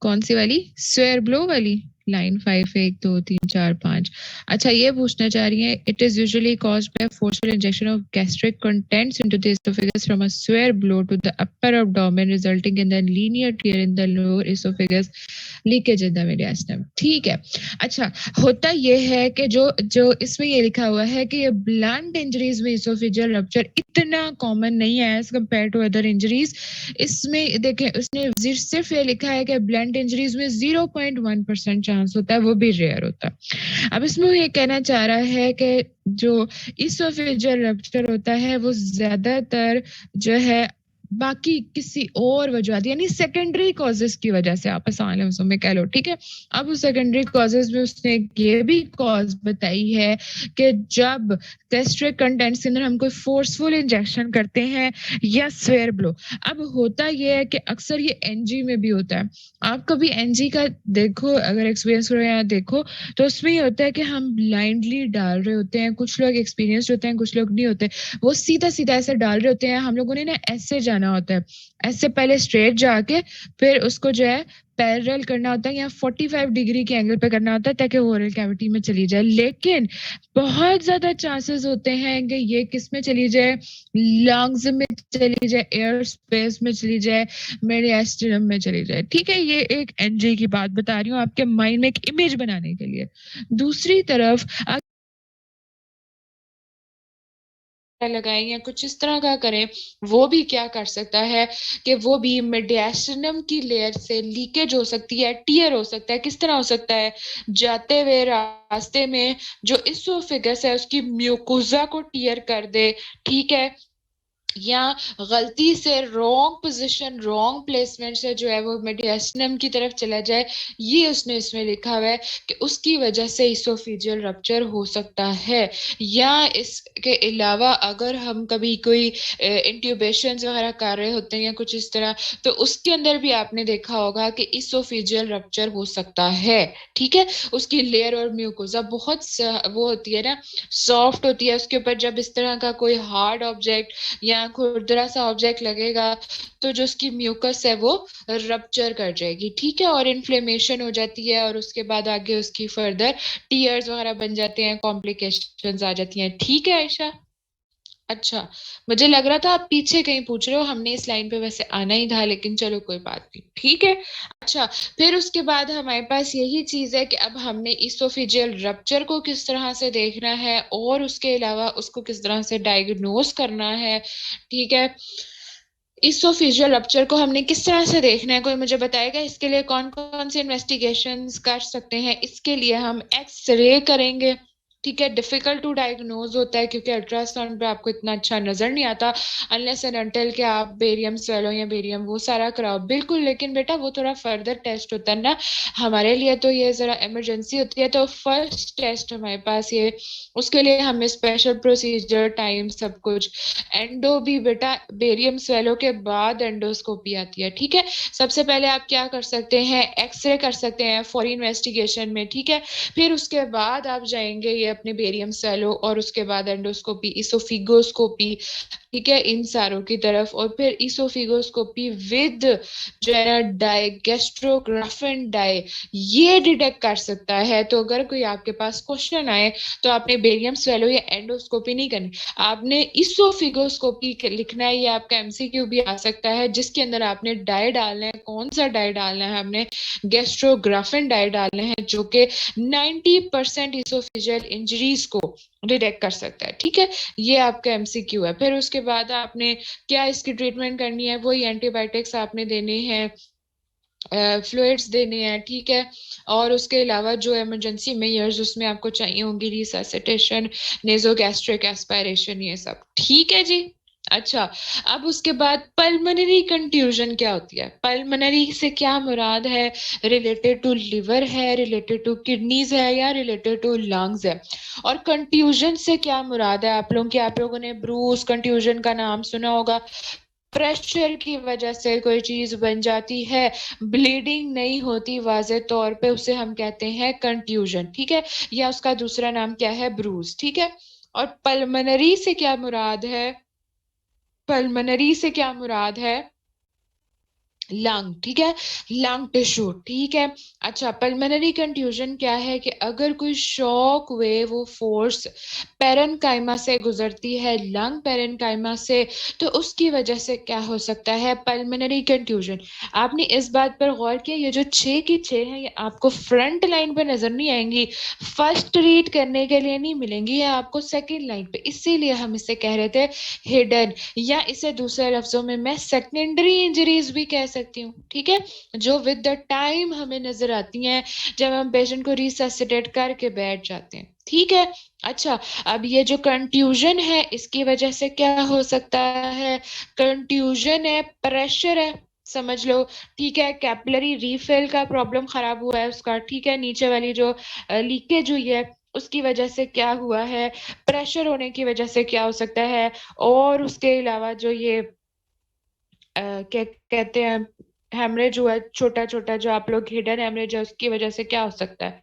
कौन सी वाली? Swear blow वाली? लाइन 5, 1 2 3 4 5। अच्छा, ये पूछना चाह रही है, it is usually caused by forceful injection of gastric contents into the oesophagus from a severe blow to the upper abdomen resulting in the linear tear in the lower oesophagus, leakage in the mediastinum. ठीक है। अच्छा, होता ये है कि जो जो इसमें ये लिखा हुआ है कि ये ब्लंट इंजरीज में इसोफेजियल रप्चर इतना कॉमन नहीं है as compared to other injuries. इसमें देखें, उसने सिर्फ ये लिखा है कि ब्लंट इंजरीज में 0.1% चांस होता है, वो भी रेयर होता है। अब इसमें वो ये कहना चाह रहा है कि जो इसोफेजियल रप्चर होता है वो ज्यादातर जो है बाकी किसी और वजह यानी सेकेंडरी कॉजेस की वजह से, आप आसान लफ्जों में कह लो, ठीक है। अब उस सेकेंडरी कॉजेस में उसने ये भी कॉज बताई है कि जब गैस्ट्रिक कंटेंट्स के अंदर हम कोई फोर्सफुल इंजेक्शन करते हैं या स्वेयर ब्लो। अब होता ये है कि अक्सर ये एनजी में भी होता है। आप कभी एनजी का देखो, अगर एक्सपीरियंस करो या देखो, तो उसमें ये होता है कि हम ब्लाइंडली डाल रहे होते हैं। कुछ लोग एक्सपीरियंस होते हैं, कुछ लोग नहीं होते। वो सीधा सीधा ऐसे डाल रहे होते हैं। हम लोगों ने ना ऐसे जाना होता है, ऐसे पहले स्ट्रेट जाके फिर उसको जो है पैरेलल करना होता है या 45 डिग्री के एंगल पे करना होता है ताकि ओरल कैविटी में चली जाए। लेकिन बहुत ज्यादा चांसेस होते हैं कि ये किस में चली जाए, लंग्स में चली जाए, एयर स्पेस में चली जाए, मेडियास्टिनम में चली जाए। ठीक है, ये एक एनजी की बात बता रही हूँ आपके माइंड में एक इमेज बनाने के लिए। दूसरी तरफ लगाएं या कुछ इस तरह का करें, वो भी क्या कर सकता है कि वो भी मेडियास्टिनम की लेयर से लीकेज हो सकती है, टीयर हो सकता है। किस तरह हो सकता है? जाते हुए रास्ते में जो इसोफेगस है उसकी म्यूकोजा को टीयर कर दे, ठीक है, या गलती से रॉन्ग पोजीशन, रॉन्ग प्लेसमेंट से जो है वो मेडियास्टिनम की तरफ चला जाए। ये उसने इसमें लिखा हुआ है कि उसकी वजह से इसोफेजियल रप्चर हो सकता है। या इसके अलावा अगर हम कभी कोई इंट्यूबेशन वगैरह कर रहे होते हैं या कुछ इस तरह, तो उसके अंदर भी आपने देखा होगा कि इसोफेजियल रप्चर हो सकता है। ठीक है, उसकी लेयर और म्यूकोजा बहुत वो होती है ना, सॉफ्ट होती है। उसके ऊपर जब इस तरह का कोई हार्ड ऑब्जेक्ट या खुरदरा सा ऑब्जेक्ट लगेगा तो जो उसकी म्यूकस है वो रप्चर कर जाएगी। ठीक है, और इन्फ्लेमेशन हो जाती है और उसके बाद आगे उसकी फर्दर टीयर्स वगैरह बन जाते हैं, कॉम्प्लिकेशंस आ जाती हैं। ठीक है आयशा? अच्छा, मुझे लग रहा था आप पीछे कहीं पूछ रहे हो, हमने इस लाइन पे वैसे आना ही था, लेकिन चलो कोई बात नहीं। ठीक है। अच्छा, फिर उसके बाद हमारे पास यही चीज है कि अब हमने इसोफिजियल रप्चर को किस तरह से देखना है और उसके अलावा उसको किस तरह से डायग्नोस करना है। ठीक है, इसोफिजियल रप्चर को हमने किस तरह से देखना है, कोई मुझे बताएगा? इसके लिए कौन कौन से इन्वेस्टिगेशंस कर सकते हैं? इसके लिए हम एक्सरे करेंगे। ठीक है, डिफिकल्ट टू डायग्नोज होता है क्योंकि अल्ट्रासाउंड पे आपको इतना अच्छा नजर नहीं आता अनलेस एंड अनटिल के आप बेरियम स्वेलो या बेरियम वो सारा कराओ। बिल्कुल, लेकिन बेटा वो थोड़ा फर्दर टेस्ट होता है ना, हमारे लिए तो ये जरा इमरजेंसी होती है। तो फर्स्ट टेस्ट हमारे पास ये, उसके लिए हमें स्पेशल प्रोसीजर, टाइम, सब कुछ। एंडो भी बेटा बेरियम स्वेलो के बाद एंडोस्कोपी आती है। ठीक है, सबसे पहले आप क्या कर सकते हैं, एक्सरे कर सकते हैं फॉर इन्वेस्टिगेशन में। ठीक है, फिर उसके बाद आप जाएंगे ये अपने बेरियम स्वेलो और उसके बाद एंडोस्कोपी, इसोफिगोस्कोपी, ठीक है, इन सारों की तरफ। और फिर इसोफिगोस्कोपी विद जो है ना डाई, गैस्ट्रोग्राफिन डाई, ये डिटेक्ट कर सकता है। तो अगर कोई आपके पास क्वेश्चन आए तो आपने बेरियम स्वेलो या एंडोस्कोपी नहीं करनी, आपने इसोफिगोस्कोपी लिखना है। ये आपका एमसीक्यू भी आ सकता है, जिसके अंदर आपने डाई डालना है। कौन सा डाई डालना है? हमने गैस्ट्रोग्राफिन डाई डालने हैं जो कि 90% इसोफिजियल इंजरीज को डिटेक्ट कर सकता है। ठीक है, ये आपका एमसीक्यू है। फिर उसके बाद आपने क्या इसकी ट्रीटमेंट करनी है, वही एंटीबायोटिक्स आपने देने हैं, फ्लूइड्स देने हैं। ठीक है, और उसके अलावा जो इमरजेंसी मेजर्स उसमें आपको चाहिए होंगी, रिससिटेशन, नेजोगैस्ट्रिक एस्पिरेशन, ये सब। ठीक है जी। अच्छा, अब उसके बाद पल्मोनरी कंट्यूजन क्या होती है? पल्मोनरी से क्या मुराद है? रिलेटेड टू लिवर है, रिलेटेड टू किडनीज है, या रिलेटेड टू लंग्स है? और कंट्यूजन से क्या मुराद है? आप लोगों ने ब्रूस कंट्यूजन का नाम सुना होगा। प्रेशर की वजह से कोई चीज बन जाती है, ब्लीडिंग नहीं होती वाजे तौर पे, उसे हम कहते हैं कंट्यूजन। ठीक है, या उसका दूसरा नाम क्या है? ब्रूज। ठीक है, और पल्मोनरी से क्या मुराद है? पल्मोनरी से क्या मुराद है? लंग, ठीक है, लंग टिश्यू, ठीक है। अच्छा, पल्मोनरी कंट्यूजन क्या है कि अगर कोई शॉक वेव वो फोर्स पेरेन्काइमा से गुजरती है लंग पेरेन्काइमा से, तो उसकी वजह से क्या हो सकता है, पल्मोनरी कंट्यूजन। आपने इस बात पर गौर किया, ये जो 6 की 6 है ये आपको फ्रंट लाइन पे नजर नहीं आएंगी, फर्स्ट रीड करने के लिए नहीं मिलेंगी, ये आपको सेकेंड लाइन पे, इसीलिए हम इसे कह रहे थे हिडन, या इसे दूसरे लफ्जों में मैं सेकेंडरी इंजरीज भी कह सकती हूँ, ठीक है, जो विद द टाइम हमें नजर आती हैं जब हम पेशेंट को रिससिटेट करके बैठ जाते हैं, ठीक है। अच्छा, अब ये जो कंट्यूजन है इसकी वजह से क्या हो सकता है, कंट्यूजन है, प्रेशर है, समझ लो, ठीक है, कैपिलरी रीफिल का प्रॉब्लम खराब हुआ है उसका, ठीक है, नीचे वाली जो लीकेज हुई है उसकी वजह से क्या हुआ है, प्रेशर होने की वजह से क्या हो सकता है, और उसके अलावा जो ये क्या कहते हैं, हेमरेज हुआ है छोटा छोटा, जो आप लोग हिडन हेमरेज है, उसकी वजह से क्या हो सकता है,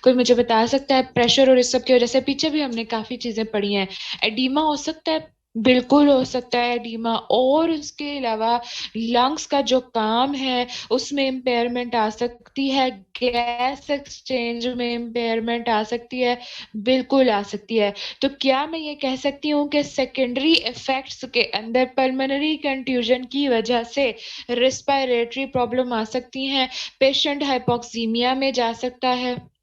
कोई मुझे बता सकता है, प्रेशर और इस सब की वजह से, पीछे भी हमने काफी चीजें पढ़ी हैं, एडीमा हो सकता है, बिल्कुल हो सकता है एडीमा, और उसके अलावा लंग्स का जो काम है उसमें इम्पेयरमेंट आ सकती है, गैस एक्सचेंज में इम्पेयरमेंट आ सकती है, बिल्कुल आ सकती है। तो क्या मैं ये कह सकती हूँ कि सेकेंडरी इफेक्ट्स के अंदर पल्मोनरी कंट्यूजन की वजह से रिस्पायरेटरी प्रॉब्लम आ सकती हैं, पेशेंट हाइपोक्सीमिया में जा सकता है,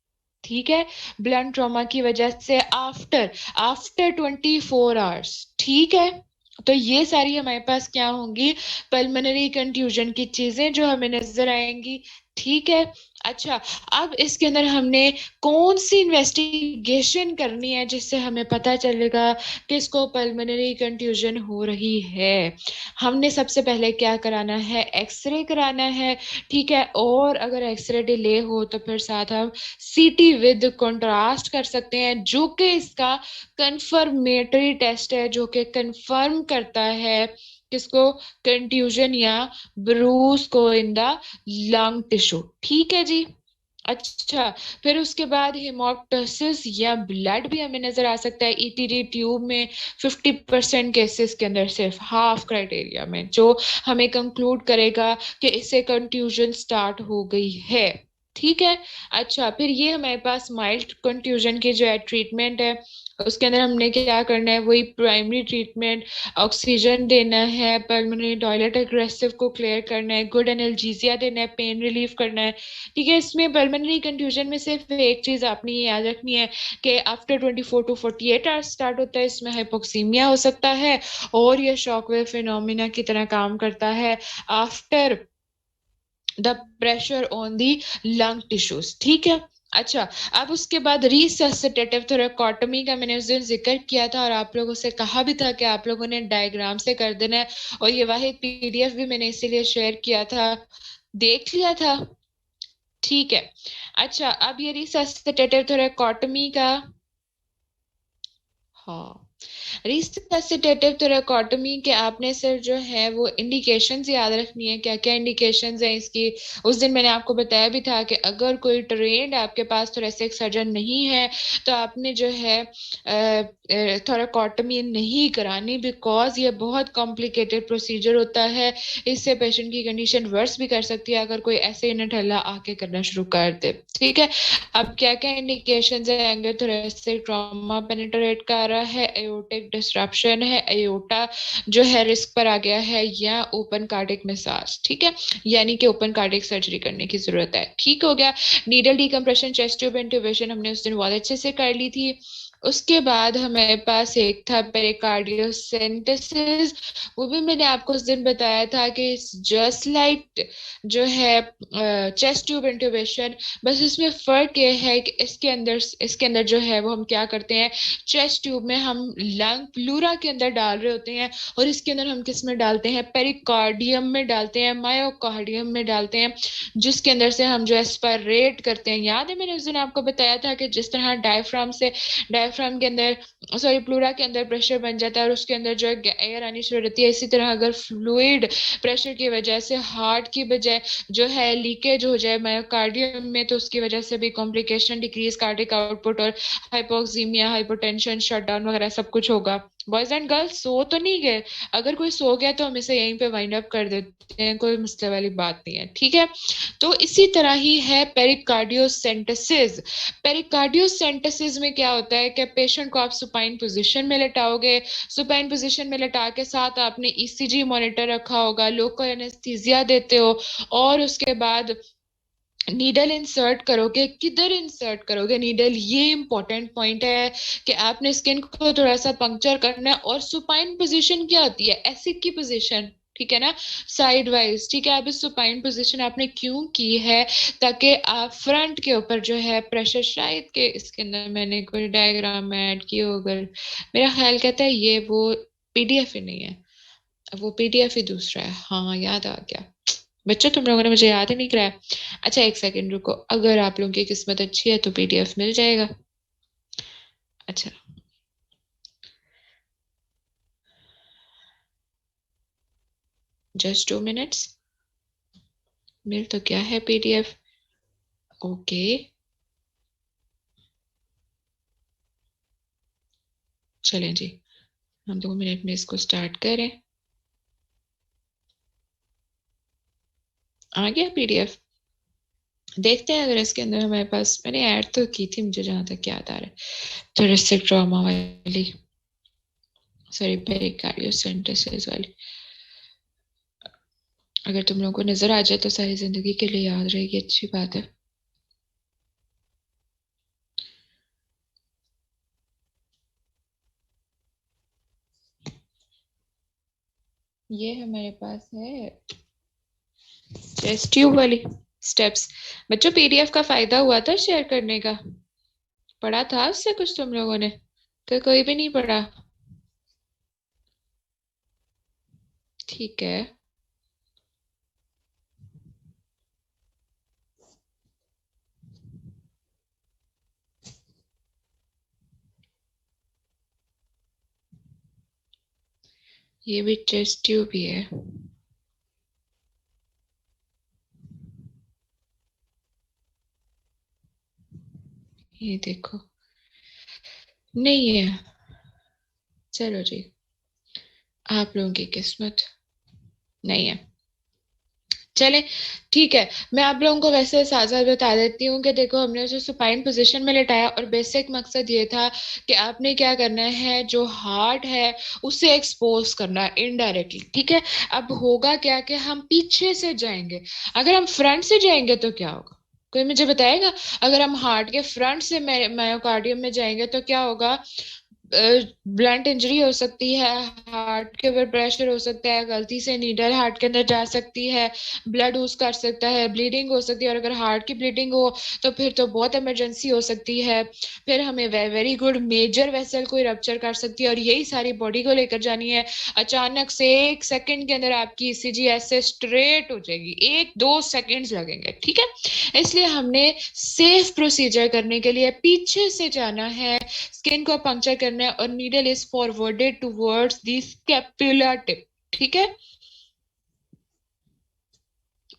ठीक है, ब्लड ट्रॉमा की वजह से आफ्टर आफ्टर 24 आवर्स, ठीक है। तो ये सारी हमारे पास क्या होंगी, पल्मोनरी कंट्यूजन की चीजें जो हमें नजर आएंगी, ठीक है। अच्छा, अब इसके अंदर हमने कौन सी इन्वेस्टिगेशन करनी है जिससे हमें पता चलेगा कि इसको पल्मोनरी कंट्यूजन हो रही है, हमने सबसे पहले क्या कराना है, एक्सरे कराना है, ठीक है, और अगर एक्सरे डिले हो तो फिर साथ हम सीटी विद कंट्रास्ट कर सकते हैं, जो कि इसका कंफर्मेटरी टेस्ट है, जो कि कंफर्म करता है किसको, कंट्यूजन या ब्रूस को इन द लंग टिश्यू, ठीक है जी। अच्छा, फिर उसके बाद हेमोप्टोसिस या ब्लड भी हमें नजर आ सकता है ईटीडी ट्यूब में, 50% केसेस के अंदर, सिर्फ हाफ क्राइटेरिया में, जो हमें कंक्लूड करेगा कि इसे कंट्यूजन स्टार्ट हो गई है, ठीक है। अच्छा, फिर ये हमारे पास माइल्ड कंट्यूजन की जो है ट्रीटमेंट है, उसके अंदर हमने क्या करना है, वही प्राइमरी ट्रीटमेंट, ऑक्सीजन देना है, पल्मोनरी टॉयलेट एग्रेसिव को क्लियर करना है, गुड एनाल्जेसिया देना है, पेन रिलीफ करना है, ठीक है। इसमें पल्मोनरी कंट्यूजन में सिर्फ एक चीज आपने ये याद रखनी है कि आफ्टर 24 to 48 आवर्स स्टार्ट होता है, इसमें हाइपोक्सीमिया हो सकता है, और ये शॉकवेव फिनोमिना की तरह काम करता है after the pressure on the lung tissues, ठीक है। अच्छा, अब उसके बाद रिससिटेटिव थोरेकोटोमी का मैंने उस दिन जिक्र किया था, और आप लोगों से कहा भी था कि आप लोगों ने डायग्राम से कर देना है, और ये वाहिद पीडीएफ भी मैंने इसीलिए शेयर किया था, देख लिया था, ठीक है। अच्छा, अब ये रिससिटेटिव थोरेकोटोमी का, हाँ, रिससिटेटिव थोरेकोटोमी के आपने सिर्फ जो है वो इंडिकेशंस याद रखनी है, क्या क्या इंडिकेशंस हैं इसकी। उस दिन मैंने आपको बताया भी था कि अगर कोई ट्रेंड आपके पास थोरेसिक सर्जन नहीं है तो आपने जो है थोरेकोटोमी नहीं करानी, बिकॉज ये बहुत कॉम्प्लिकेटेड प्रोसीजर होता है, इससे पेशेंट की कंडीशन वर्स भी कर सकती है अगर कोई ऐसे ही नठल्ला आके करना शुरू कर दे, ठीक है। अब क्या क्या इंडिकेशंस है, एंगोथोरेसिक ट्रॉमा पेनिट्रेट कर रहा है, एओर्टिक डिस्ट्रप्शन है, एओर्टा जो है रिस्क पर आ गया है, या ओपन कार्डिक मसाज, ठीक है, यानी कि ओपन कार्डिक सर्जरी करने की जरूरत है, ठीक हो गया। Needle decompression, chest tube intubation हमने उस दिन बहुत अच्छे से कर ली थी। उसके बाद हमारे पास एक था पेरिकार्डियोसेंटेसिस, वो भी मैंने आपको उस दिन बताया था कि जस्ट लाइक जो है चेस्ट ट्यूब इंट्यूबेशन, बस इसमें फर्क ये है कि इसके अंदर जो है वो हम क्या करते हैं, चेस्ट ट्यूब में हम लंग प्लूरा के अंदर डाल रहे होते हैं, और इसके अंदर हम किस में डालते हैं, पेरिकार्डियम में डालते हैं, मायोकार्डियम में डालते हैं, जिसके अंदर से हम जो एस्पायरेट करते हैं। याद है मैंने उस दिन आपको बताया था कि जिस तरह डायफ्राम से, डायफ्राम के अंदर सॉरी प्लूरा के अंदर प्रेशर बन जाता है और उसके अंदर जो है एयर आनी शुरू होती है। इसी तरह अगर फ्लूइड प्रेशर की वजह से हार्ट की बजाय जो है लीकेज हो जाए मायोकार्डियम में, तो उसकी वजह से भी कॉम्प्लिकेशन, डिक्रीज कार्डिक आउटपुट और हाइपोक्सीमिया, हाइपोटेंशन, शटडाउन वगैरह सब कुछ होगा। बॉयज एंड गर्ल्स सो तो नहीं गए, अगर कोई सो गया तो हम इसे यहीं पे वाइंड अप कर देते हैं, कोई मसले वाली बात नहीं है, ठीक है। तो इसी तरह ही है पेरिकार्डियोसेंटेसिस। पेरिकार्डियोसेंटेसिस में क्या होता है कि पेशेंट को आप सुपाइन पोजीशन में लेटाओगे, सुपाइन पोजीशन में लेटा के साथ आपने ईसीजी मॉनिटर रखा होगा, लोकल एनेस्थीसिया देते हो, और उसके बाद नीडल इंसर्ट करोगे। किधर इंसर्ट करोगे नीडल, ये इंपॉर्टेंट पॉइंट है कि आपने स्किन को थोड़ा सा पंक्चर करना है। और सुपाइन पोजीशन क्या होती है, ऐसी की पोजीशन, ठीक है ना, साइड वाइज, ठीक है। अब इस सुपाइन पोजीशन आपने क्यों की है, ताकि आप फ्रंट के ऊपर जो है प्रेशर, शायद के इसके अंदर मैंने कोई डायग्राम ऐड की हो, अगर मेरा ख्याल कहता है ये वो पीडीएफ ही नहीं है, वो पीडीएफ ही दूसरा है, हाँ याद आ गया। बच्चों तुम लोगों ने मुझे याद ही नहीं कराया। अच्छा एक सेकंड रुको, अगर आप लोगों की किस्मत अच्छी है तो पीडीएफ मिल जाएगा। अच्छा, जस्ट 2 मिनट्स, मिल तो क्या है पीडीएफ। ओके, चलें जी, हम 2 मिनट में इसको स्टार्ट करें। आ गया पीडीएफ, देखते हैं अगर इसके अंदर हमारे पास, मैंने ऐड तो की थी मुझे जहां तक याद आ रहा है, थोरेसिक ट्रॉमा वाली, सॉरी पेरिकार्डियोसेंटेसिस वाली। अगर तुम लोगों को नजर आ जाए तो सारी जिंदगी के लिए याद रहेगी, अच्छी बात है। ये हमारे पास है टेस्ट ट्यूब वाली स्टेप्स। बच्चों पीडीएफ का फायदा हुआ था शेयर करने का, पढ़ा था उससे कुछ तुम लोगों ने, तो कोई भी नहीं पढ़ा, ठीक है। ये भी टेस्ट ट्यूब ही है, ये देखो, नहीं है, चलो जी, आप लोगों की किस्मत नहीं है। चले, ठीक है। मैं आप लोगों को वैसे साथ साथ बता देती हूँ कि देखो हमने उसे सुपाइन पोजीशन में लेटाया और बेसिक मकसद ये था कि आपने क्या करना है, जो हार्ट है उसे एक्सपोज करना है इनडायरेक्टली, ठीक है। अब होगा क्या कि हम पीछे से जाएंगे, अगर हम फ्रंट से जाएंगे तो क्या होगा, कोई मुझे बताएगा। अगर हम हार्ट के फ्रंट से मायोकार्डियम में जाएंगे तो क्या होगा, ब्लंट इंजरी हो सकती है, हार्ट के ऊपर प्रेशर हो सकता है, गलती से नीडल हार्ट के अंदर जा सकती है, ब्लड यूज कर सकता है, ब्लीडिंग हो सकती है, और अगर हार्ट की ब्लीडिंग हो तो फिर तो बहुत इमरजेंसी हो सकती है। फिर हमें वेरी गुड मेजर वेसल कोई रप्चर कर सकती है, और यही सारी बॉडी को लेकर जानी है। अचानक से 1 सेकंड के अंदर आपकी ईसीजी ऐसे स्ट्रेट हो जाएगी, 1-2 सेकंड्स लगेंगे, ठीक है। इसलिए हमने सेफ प्रोसीजर करने के लिए पीछे से जाना है, स्किन को पंक्चर करना है, और needle is forwarded towards the scapula tip, ठीक है।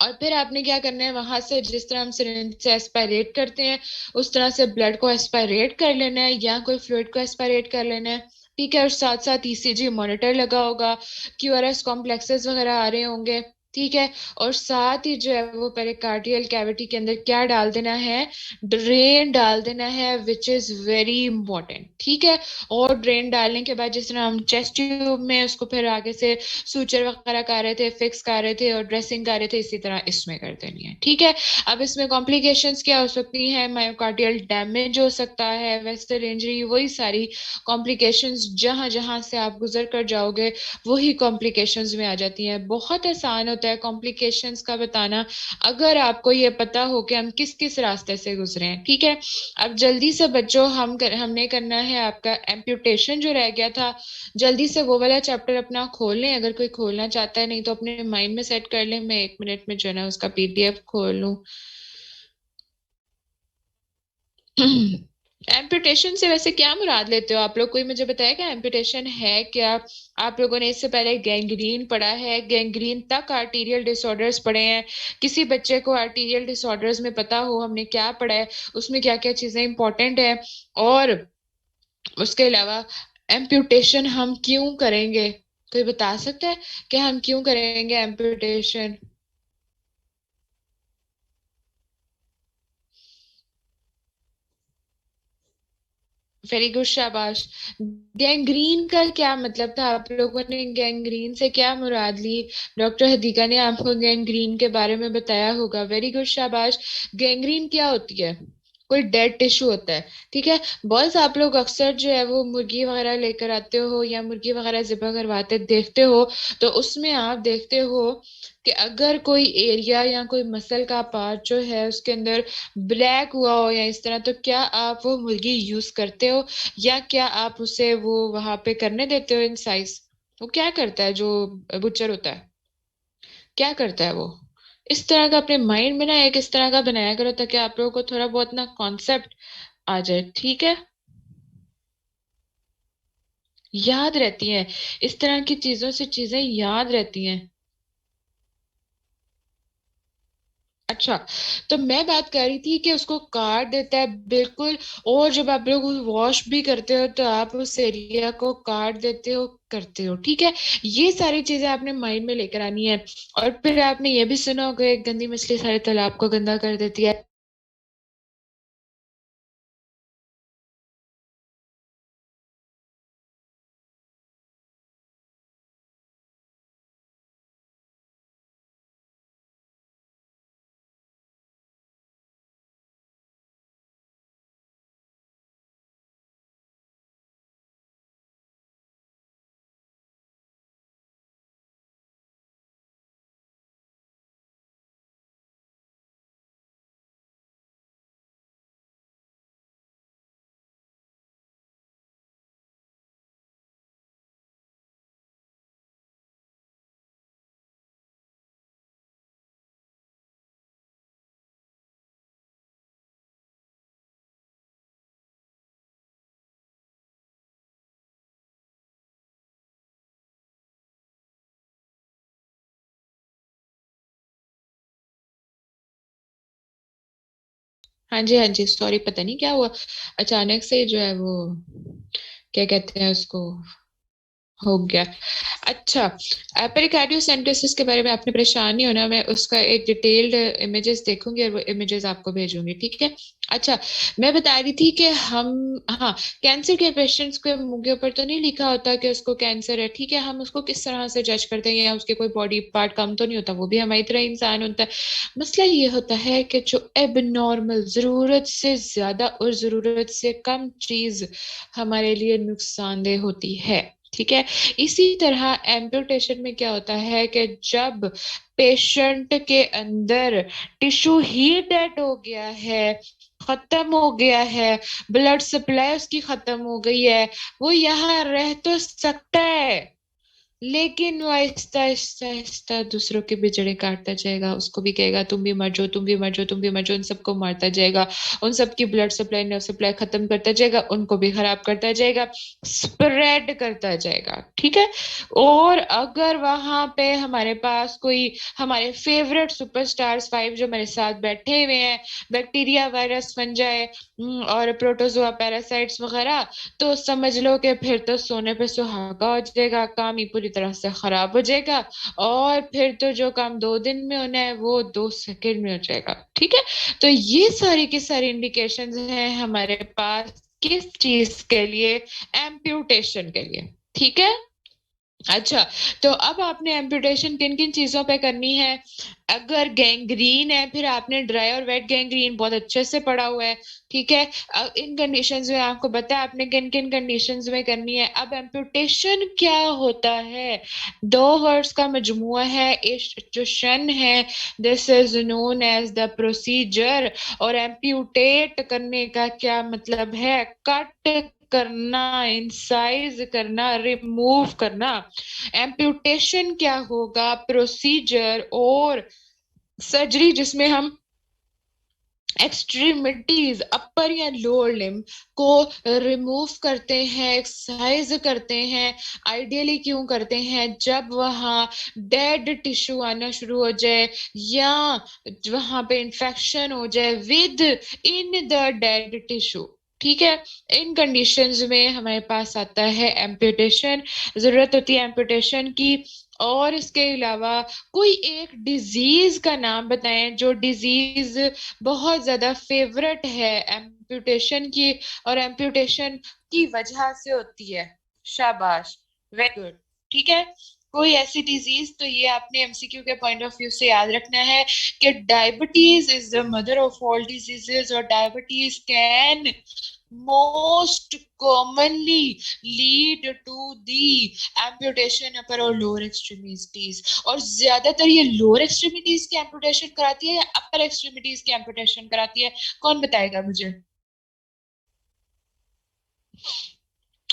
और फिर आपने क्या करना है, वहां से जिस तरह हम सिरिंज से एस्पायरेट करते हैं उस तरह से ब्लड को एस्पायरेट कर लेना है, या कोई फ्लूइड को एस्पायरेट कर लेना है, ठीक है। और साथ साथ ईसीजी मॉनिटर लगा होगा, क्यूआरएस कॉम्प्लेक्सेस वगैरह आ रहे होंगे, ठीक है। और साथ ही जो है वो पेरिकार्डियल कैविटी के अंदर क्या डाल देना है, ड्रेन डाल देना है, विच इज वेरी इंपॉर्टेंट, ठीक है। और ड्रेन डालने के बाद जिस तरह हम चेस्ट ट्यूब में उसको फिर आगे से सूचर वगैरह कर रहे थे, फिक्स कर रहे थे और ड्रेसिंग कर रहे थे, इसी तरह इसमें कर देनी है, ठीक है। अब इसमें कॉम्प्लिकेशंस क्या हो सकती है, मायोकार्डियल डैमेज हो सकता है, वेस्टल इंजरी, वही सारी कॉम्प्लिकेशंस जहां जहां से आप गुजर कर जाओगे वही कॉम्प्लिकेशंस में आ जाती हैं। बहुत आसान होता है कॉम्प्लिकेशंस का बताना, अगर आपको ये पता हो कि हम किस किस रास्ते से गुजरे हैं, ठीक है। अब जल्दी से बच्चों हमने करना है आपका एम्प्यूटेशन जो रह गया था, जल्दी से वो वाला चैप्टर अपना खोल लें, अगर कोई खोलना चाहता है, नहीं तो अपने माइंड में सेट कर लें, मैं 1 मिनट में जो है ना उसका पीडीएफ खोल लूं। एम्पुटेशन से वैसे क्या मुराद लेते हो आप लोग? कोई मुझे बताएगा एम्पुटेशन है क्या? आप लोगों ने इससे पहले गैंग्रीन पढ़ा है? गैंग्रीन तक आर्टीरियल डिसऑर्डर्स पढ़े हैं? किसी बच्चे को आर्टीरियल डिसऑर्डर्स में पता हो हमने क्या पढ़ा है, उसमें क्या क्या चीजें इंपॉर्टेंट है? और उसके अलावा एम्पुटेशन हम क्यों करेंगे? कोई बता सकता है कि हम क्यों करेंगे एम्पुटेशन? वेरी गुड, शाबाश। गैंग्रीन का क्या मतलब था? आप लोगों ने गैंग्रीन से क्या मुराद ली? डॉक्टर हदीका ने आपको गैंग्रीन के बारे में बताया होगा। वेरी गुड, शाबाश। गैंग्रीन क्या होती है? कोई डेड टिश्यू होता है, ठीक है। बॉयज, आप लोग अक्सर जो है वो मुर्गी वगैरह लेकर आते हो या मुर्गी वगैरह ज़िबा करवाते देखते हो, तो उसमें आप देखते हो कि अगर कोई एरिया या कोई मसल का पार्ट जो है उसके अंदर ब्लैक हुआ हो या इस तरह, तो क्या आप वो मुर्गी यूज करते हो या क्या आप उसे वो वहां पे करने देते हो इंसाइज? वो क्या करता है जो बुचर होता है? क्या करता है वो? इस तरह का अपने माइंड में ना एक इस तरह का बनाया करो ताकि आप लोगों को थोड़ा बहुत ना कॉन्सेप्ट आ जाए, ठीक है। याद रहती हैं, इस तरह की चीजों से चीजें याद रहती हैं। अच्छा, तो मैं बात कर रही थी कि उसको काट देता है बिल्कुल, और जब आप लोग वॉश भी करते हो तो आप उस एरिया को काट देते हो, करते हो, ठीक है। ये सारी चीजें आपने माइंड में लेकर आनी है। और फिर आपने ये भी सुना होगा एक गंदी मछली सारे तालाब को गंदा कर देती है। हाँ जी, हाँ जी, सॉरी, पता नहीं क्या हुआ, अचानक से जो है वो क्या कहते हैं उसको, हो गया। अच्छा, पेरिकार्डियोसेंटोसिस के बारे में आपने परेशान नहीं होना, मैं उसका एक डिटेल्ड इमेजेस देखूंगी और वो इमेजेस आपको भेजूंगी, ठीक है। अच्छा, मैं बता रही थी कि हम, हाँ, कैंसर के पेशेंट्स के मुंह के ऊपर तो नहीं लिखा होता कि उसको कैंसर है, ठीक है। हम उसको किस तरह से जज करते हैं, या उसके कोई बॉडी पार्ट कम तो नहीं होता, वो भी हमारी तरह इंसान होता है। मसला ये होता है कि जो एबनॉर्मल, जरूरत से ज्यादा और जरूरत से कम चीज हमारे लिए नुकसानदेह होती है, ठीक है। इसी तरह एम्पुटेशन में क्या होता है कि जब पेशेंट के अंदर टिश्यू ही डेड हो गया है, खत्म हो गया है, ब्लड सप्लाई उसकी खत्म हो गई है, वो यहाँ रह तो सकता है लेकिन वो आहिस्ता आहिस्ता आहिस्ता दूसरों के भी जड़ें काटता जाएगा, उसको भी कहेगा तुम भी मर जाओ, तुम भी मर जाओ, तुम भी मर जाओ, उन सबको मारता जाएगा, उन सबकी ब्लड सप्लाई नर्व सप्लाई खत्म करता जाएगा, उनको भी खराब करता जाएगा, स्प्रेड करता जाएगा, ठीक है। और अगर वहां पे हमारे पास कोई हमारे फेवरेट सुपरस्टार्स फाइव जो मेरे साथ बैठे हुए हैं, बैक्टीरिया, वायरस, फंजाई और प्रोटोजोआ, पैरासाइट्स वगैरह, तो समझ लो कि फिर तो सोने पे सुहागा हो जाएगा, काम ही पूरी तरह से खराब हो जाएगा। और फिर तो जो काम 2 दिन में होना है वो 2 सेकंड में हो जाएगा, ठीक है। तो ये सारी की सारी इंडिकेशंस हैं हमारे पास, किस चीज के लिए? एम्प्यूटेशन के लिए, ठीक है। अच्छा, तो अब आपने एम्पुटेशन किन किन चीजों पे करनी है? अगर गैंग्रीन है, फिर आपने ड्राई और वेट गैंग्रीन बहुत अच्छे से पढ़ा हुआ है, ठीक है। अब इन कंडीशंस में आपको पता है आपने किन किन कंडीशंस में करनी है। अब एम्पुटेशन क्या होता है? 2 वर्ड्स का मजमुआ है, एक जो शन है, this is known as the procedure. और एम्प्यूटेट करने का क्या मतलब है? कट करना, इंसाइज करना, रिमूव करना। एम्प्यूटेशन क्या होगा? प्रोसीजर और सर्जरी जिसमें हम एक्सट्रीमिटीज अपर या लोअर लिम्ब को रिमूव करते हैं, एक्सरसाइज करते हैं। आइडियली क्यों करते हैं? जब वहां डेड टिश्यू आना शुरू हो जाए या वहां पे इंफेक्शन हो जाए with in the dead tissue. ठीक है, इन कंडीशंस में हमारे पास आता है एम्पुटेशन, जरूरत होती है एम्पुटेशन की। और इसके अलावा कोई एक डिजीज का नाम बताएं जो डिजीज बहुत ज्यादा फेवरेट है एम्पुटेशन की और एम्पुटेशन की वजह से होती है। शाबाश, वेरी गुड। ठीक है, कोई ऐसी डिजीज, तो ये आपने एमसीक्यू के पॉइंट ऑफ व्यू से याद रखना है कि diabetes is the mother of all diseases, और diabetes can most commonly lead to the amputation upper और lower extremities। और ज्यादातर ये lower extremities की amputation कराती है या upper extremities की amputation कराती है? कौन बताएगा मुझे?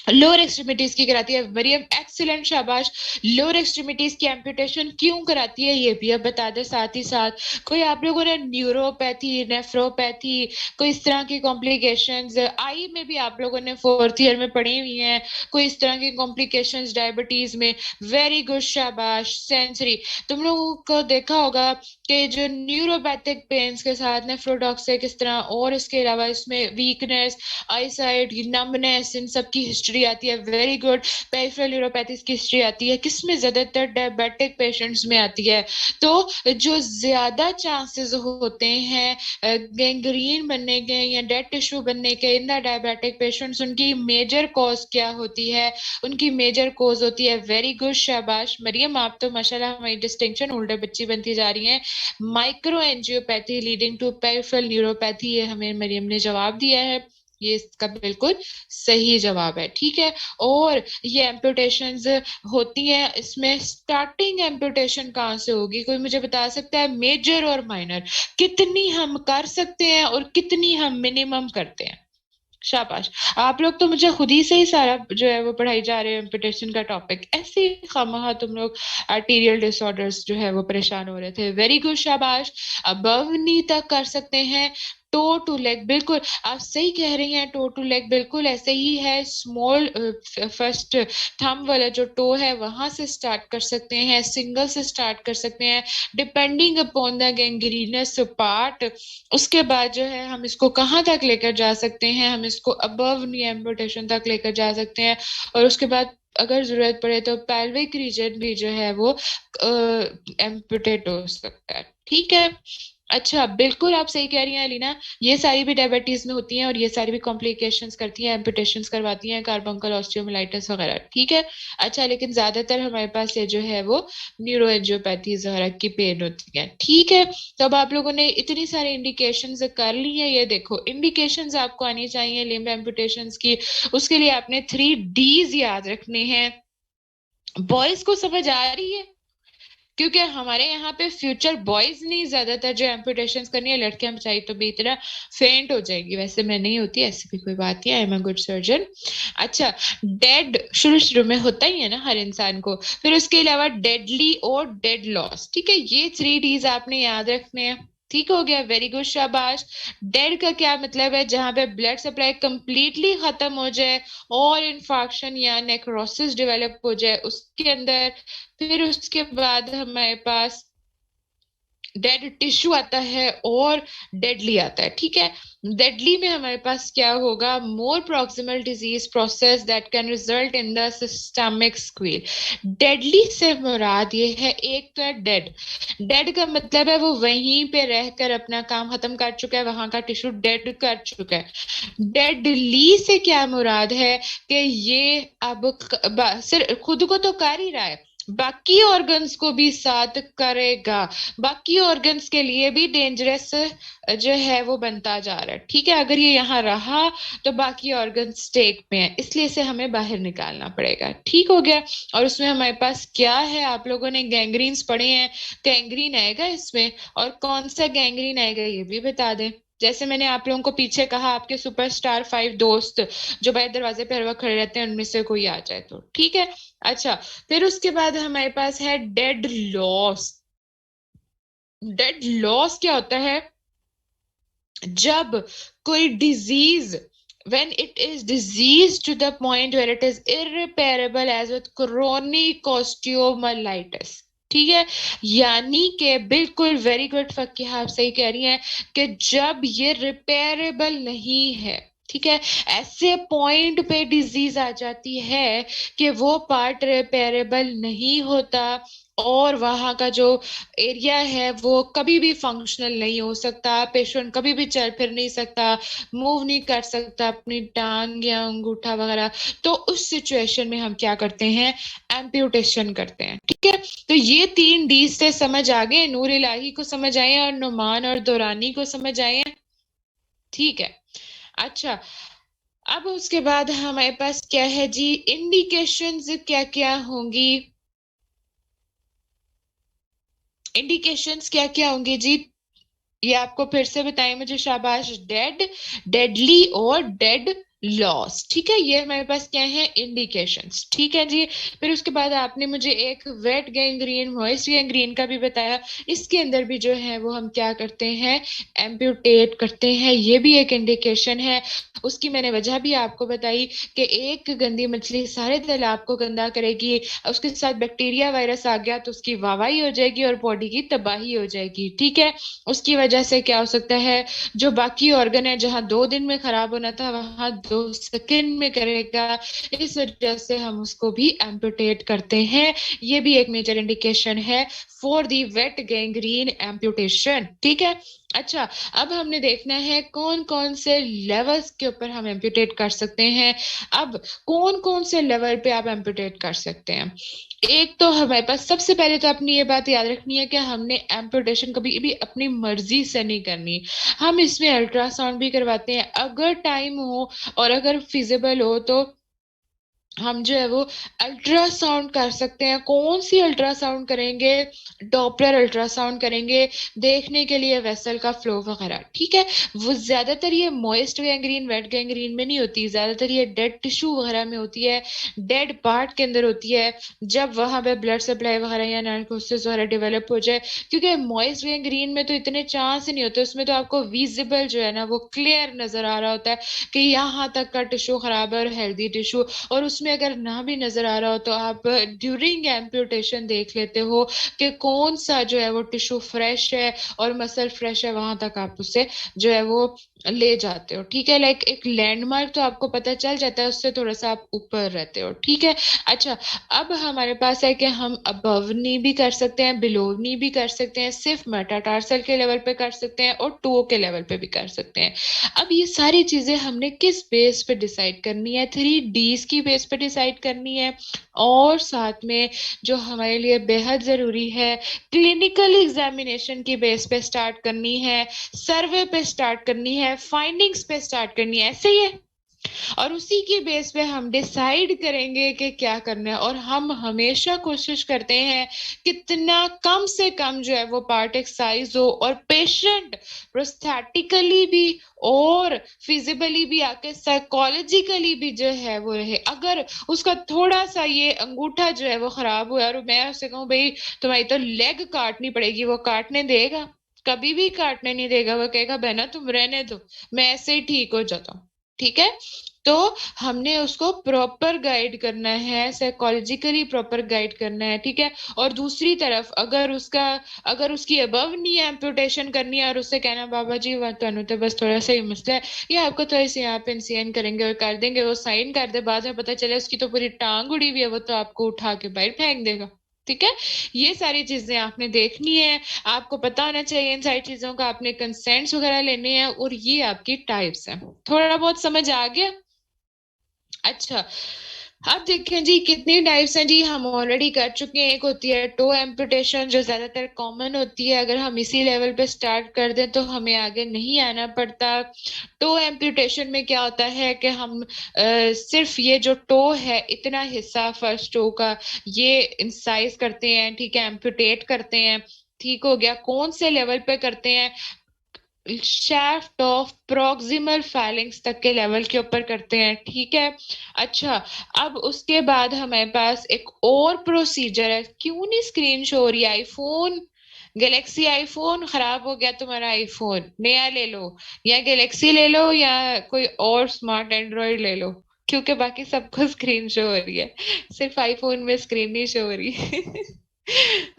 लोअर एक्सट्रीमिटीज की कराती है। मरियम, एक्सीलेंट, शाबाश। लोअर एक्सट्रीमिटीज की एम्पुटेशन क्यों कराती है ये भी अब बता दे साथ ही साथ। कोई आप लोगों ने न्यूरोपैथी, नेफ्रोपैथी, कोई इस तरह की कॉम्प्लिकेशंस आई में भी आप लोगों ने फोर्थ ईयर में पढ़ी हुई हैं? कोई इस तरह की कॉम्प्लिकेशंस डायबिटीज में? वेरी गुड, शाबाश। सेंसरी, तुम लोगों को देखा होगा कि जो न्यूरोपैथिक पेन्स के साथ नेफ्रोटॉक्सिक इस तरह, और इसके अलावा इसमें वीकनेस, आईसाइट, नंबनेस, इन सब की हिस्ट्री आती है। Very good. पेरिफेरल न्यूरोपैथीज की हिस्ट्री आती है, किसमें? ज्यादातर डायबिटिक पेशेंट्स में आती है। तो जो ज्यादा चांसेस होते हैं गैंग्रीन बनने के या डेड टिश्यू बनने के इन द डायबिटिक पेशेंट्स, उनकी मेजर कॉज क्या होती है? उनकी मेजर कॉज होती है, वेरी गुड, शाबाश मरियम, आप तो माशाल्लाह हमारी डिस्टिंक्शन होल्डर बच्ची बनती जा रही हैं। Microangiopathy leading to peripheral neuropathy, ये हमें मरियम ने जवाब दिया है। ये इसका बिल्कुल सही जवाब है। ठीक है, और ये एम्पुटेशंस होती हैं, इसमें स्टार्टिंग एम्पुटेशन कहाँ से होगी? कोई मुझे बता सकता है? मेजर और माइनर कितनी हम कर सकते हैं और कितनी हम मिनिमम करते हैं? शाबाश। आप लोग तो मुझे खुद ही से ही सारा जो है वो पढ़ाई जा रहे हैं एम्पुटेशन का टॉपिक, ऐसे ही खामखा तुम लोग आर्टीरियल डिसऑर्डर्स जो है वो परेशान हो रहे थे। वेरी गुड, शाबाश। अबव नी तक कर सकते हैं। टो टू लेग, बिल्कुल आप सही कह रही हैं, टो टू लेग बिल्कुल ऐसे ही है। स्मॉल फर्स्ट थंब वाला जो टो है वहां से स्टार्ट कर सकते हैं, सिंगल से स्टार्ट कर सकते हैं, depending upon the gangrenous part. उसके बाद जो है हम इसको कहाँ तक लेकर जा सकते हैं? हम इसको अबव नी एम्पुटेशन तक लेकर जा सकते हैं। और उसके बाद अगर जरूरत पड़े तो पेल्विक रीजन भी जो है वो एम्पुटेट हो सकता है। ठीक है, अच्छा, बिल्कुल आप सही कह रही हैं अलीना। ये सारी भी डायबिटीज में होती हैं और ये सारी भी कॉम्प्लिकेशंस करती हैं, एम्पुटेशंस करवाती हैं, कार्बोंकल ऑस्टियोमाइलिटिस वगैरह। ठीक है, अच्छा, लेकिन ज्यादातर हमारे पास ये जो है वो न्यूरोएंजियोपैथीज वगैरह की पेन होती है। ठीक है, तो अब आप लोगों ने इतनी सारी इंडिकेशंस कर ली हैं, ये देखो इंडिकेशंस आपको आनी चाहिए लिम्ब एम्पुटेशंस की। उसके लिए आपने 3 Ds याद रखने हैं। बॉयज को समझ आ रही है? क्योंकि हमारे यहाँ पे फ्यूचर बॉयज नहीं ज्यादातर जो एम्पुटेशन करनी है, लड़कियां बेचारी तो भी इतना फेंट हो जाएगी। वैसे मैं नहीं होती, ऐसी भी कोई बात नहीं, I am a good surgeon. अच्छा, डेड शुरू शुरू में होता ही है ना हर इंसान को, फिर उसके अलावा डेडली और डेड लॉस। ठीक है, ये 3 Ds आपने याद रखने हैं। ठीक हो गया, वेरी गुड, शाबाश। डेड का क्या मतलब है? जहां पे ब्लड सप्लाई कंप्लीटली खत्म हो जाए और इन्फाक्शन या नेक्रोसिस डेवलप हो जाए उसके अंदर। फिर उसके बाद हमारे पास डेड टिश्यू आता है और डेडली आता है। ठीक है, डेडली में हमारे पास क्या होगा? More proximal disease process that can result in the systemic sequel. Deadly से मुराद ये है, एक तो है डेड। डेड का मतलब है वो वहीं पे रहकर अपना काम खत्म कर चुका है, वहां का टिश्यू डेड कर चुका है। डेडली से क्या मुराद है कि ये अब सिर्फ खुद को तो कर ही रहा है, बाकी ऑर्गन्स को भी साथ करेगा, बाकी ऑर्गन्स के लिए भी डेंजरस जो है वो बनता जा रहा है। ठीक है, अगर ये यहाँ रहा तो बाकी ऑर्गन स्टेक में है, इसलिए इसे हमें बाहर निकालना पड़ेगा। ठीक हो गया, और उसमें हमारे पास क्या है? आप लोगों ने गैंग्रीन्स पढ़े हैं, गैंग्रीन आएगा इसमें, और कौन सा गैंग्रीन आएगा ये भी बता दें। जैसे मैंने आप लोगों को पीछे कहा, आपके सुपरस्टार 5 दोस्त जो बाहर दरवाजे पे हर वक्त खड़े रहते हैं, उनमें से कोई आ जाए तो ठीक है। अच्छा, फिर उसके बाद हमारे पास है डेड लॉस। डेड लॉस क्या होता है? जब कोई disease, when it is disease to the point where it is irreparable as with chronic osteomyelitis, ठीक है, यानी कि बिल्कुल वेरी गुड फकीहा, आप सही कह रही हैं कि जब ये रिपेयरेबल नहीं है, ठीक है, ऐसे पॉइंट पे डिजीज आ जाती है कि वो पार्ट रिपेयरेबल नहीं होता और वहां का जो एरिया है वो कभी भी फंक्शनल नहीं हो सकता, पेशेंट कभी भी चल फिर नहीं सकता, मूव नहीं कर सकता अपनी टांग या अंगूठा वगैरह। तो उस सिचुएशन में हम क्या करते हैं, एम्प्यूटेशन करते हैं, ठीक है। तो ये 3 डी से समझ आ गए, नूर इलाही को समझ आए और नुमान और दौरानी को समझ आए हैं, ठीक है। अच्छा, अब उसके बाद हमारे पास क्या है जी, इंडिकेशंस क्या क्या होंगी, इंडिकेशंस क्या क्या होंगे जी, ये आपको फिर से बताएं मुझे, शाबाश, डेड, डेडली और डेड लॉस, ठीक है, ये हमारे पास क्या है, इंडिकेशंस, ठीक है जी। फिर उसके बाद आपने मुझे एक वेट गैंग्रीन, मॉइस्ट गैंग्रीन का भी बताया, इसके अंदर भी जो है वो हम क्या करते हैं, एम्प्यूटेट करते हैं, ये भी एक इंडिकेशन है। उसकी मैंने वजह भी आपको बताई कि एक गंदी मछली सारे तालाब को गंदा करेगी, उसके साथ बैक्टीरिया वायरस आ गया तो उसकी वाहवाही हो जाएगी और बॉडी की तबाही हो जाएगी, ठीक है। उसकी वजह से क्या हो सकता है, जो बाकी ऑर्गन है जहां 2 दिन में खराब होना था वहां 2 सेकंड में करेगा, इस वजह से हम उसको भी एम्पुटेट करते हैं। ये भी एक मेजर इंडिकेशन है for the wait gangrene amputation, ठीक है। अच्छा, अब हमने देखना है कौन कौन से लेवल्स के ऊपर हम एम्पुटेट कर सकते हैं। अब कौन कौन से लेवल पे आप एम्पुटेट कर सकते हैं, एक तो हमारे पास सबसे पहले तो अपनी ये बात याद रखनी है कि हमने एम्पुटेशन कभी भी अपनी मर्जी से नहीं करनी, हम इसमें अल्ट्रासाउंड भी करवाते हैं अगर टाइम हो और अगर फिजिबल हो तो हम जो है वो अल्ट्रासाउंड कर सकते हैं। कौन सी अल्ट्रासाउंड करेंगे, डॉपलर अल्ट्रासाउंड करेंगे, देखने के लिए वेसल का फ्लो वगैरह, ठीक है। वो ज्यादातर ये मॉइस्ट गैंग्रीन वेट गैंग्रीन में नहीं होती, ज्यादातर ये डेड टिश्यू वगैरह में होती है, डेड पार्ट के अंदर होती है, जब वहां पे ब्लड सप्लाई वगैरह या नार्कोसिस वगैरह डेवलप हो जाए। क्योंकि मॉइस्ट गैंग्रीन में तो इतने चांस ही नहीं होते, उसमें तो आपको विजिबल जो है ना वो क्लियर नजर आ रहा होता है कि यहाँ तक का टिश्यू खराब है और हेल्दी टिश्यू, और उसमें अगर ना भी नजर आ रहा हो तो आप ड्यूरिंग एम्प्यूटेशन देख लेते हो कि कौन सा जो है वो टिश्यू फ्रेश है और मसल फ्रेश है, वहां तक आप उसे जो है वो ले जाते हो, ठीक है। लाइक एक लैंडमार्क तो आपको पता चल जाता है, उससे थोड़ा सा आप ऊपर रहते हो, ठीक है। अच्छा, अब हमारे पास है कि हम अबवनी भी कर सकते हैं, बिलोवनी भी कर सकते हैं, सिर्फ मेटाटार्सल के लेवल पे कर सकते हैं और टो के लेवल पे भी कर सकते हैं। अब ये सारी चीजें हमने किस बेस पे डिसाइड करनी है, 3 डीज की बेस पे डिसाइड करनी है, और साथ में जो हमारे लिए बेहद जरूरी है, क्लिनिकल एग्जामिनेशन की बेस पे स्टार्ट करनी है, सर्वे पे स्टार्ट करनी है, फाइंडिंग्स पे स्टार्ट करनी है, ऐसे ही है। और उसी की बेस पे हम डिसाइड करेंगे कि क्या करना है, और हम हमेशा कोशिश करते हैं कितना कम से कम जो है वो पार्ट एक्सरसाइज हो और पेशेंट प्रोस्थेटिकली भी और फिजिबली भी आके साइकोलॉजिकली भी जो है वो रहे। अगर उसका थोड़ा सा ये अंगूठा जो है वो खराब हुआ और मैं उससे कहूँ भाई तुम्हारी तो लेग काटनी पड़ेगी, वो काटने देगा? कभी भी काटने नहीं देगा, वो कहेगा बहना तुम रहने दो, मैं ऐसे ही ठीक हो जाता हूँ, ठीक है। तो हमने उसको प्रॉपर गाइड करना है, साइकोलॉजिकली प्रॉपर गाइड करना है, ठीक है। और दूसरी तरफ अगर उसकी अबव नहीं है एम्पुटेशन करनी है और उससे कहना बाबा जी वह तो बस थोड़ा सा ही मसला है, या आपको थोड़ी सी यहाँ पे इंसियन करेंगे और कर देंगे, वो साइन कर दे, बाद में पता चले उसकी तो पूरी टांग उड़ी हुई है, वो तो आपको उठा के बाहर फेंक देगा, ठीक है। ये सारी चीजें आपने देखनी है, आपको पता होना चाहिए इन सारी चीजों का, आपने कंसेंट्स वगैरह लेने हैं, और ये आपकी टाइप्स हैं। थोड़ा बहुत समझ आ गया? अच्छा, अब देखें जी कितनी टाइप्स हैं जी, हम ऑलरेडी कर चुके हैं। एक होती है टो एम्पुटेशन जो ज्यादातर कॉमन होती है, अगर हम इसी लेवल पे स्टार्ट कर दें तो हमें आगे नहीं आना पड़ता। टो एम्पुटेशन में क्या होता है कि हम सिर्फ ये जो टो है इतना हिस्सा फर्स्ट टो का ये इंसाइज करते हैं, ठीक है, एम्पुटेट करते हैं, ठीक हो गया। कौन से लेवल पे करते हैं, शाफ्ट ऑफ प्रॉक्सिमल फाइलिंग्स तक के लेवल के ऊपर करते हैं, ठीक है। अच्छा, अब उसके बाद हमारे पास एक और प्रोसीजर है, क्यों नहीं स्क्रीन शो हो रही आईफोन, गैलेक्सी आईफोन खराब हो गया तुम्हारा, आईफोन नया ले लो, या गैलेक्सी ले लो या कोई और स्मार्ट एंड्रॉइड ले लो, क्योंकि बाकी सबको स्क्रीन शो हो रही है, सिर्फ आईफोन में स्क्रीन नहीं शो हो रही।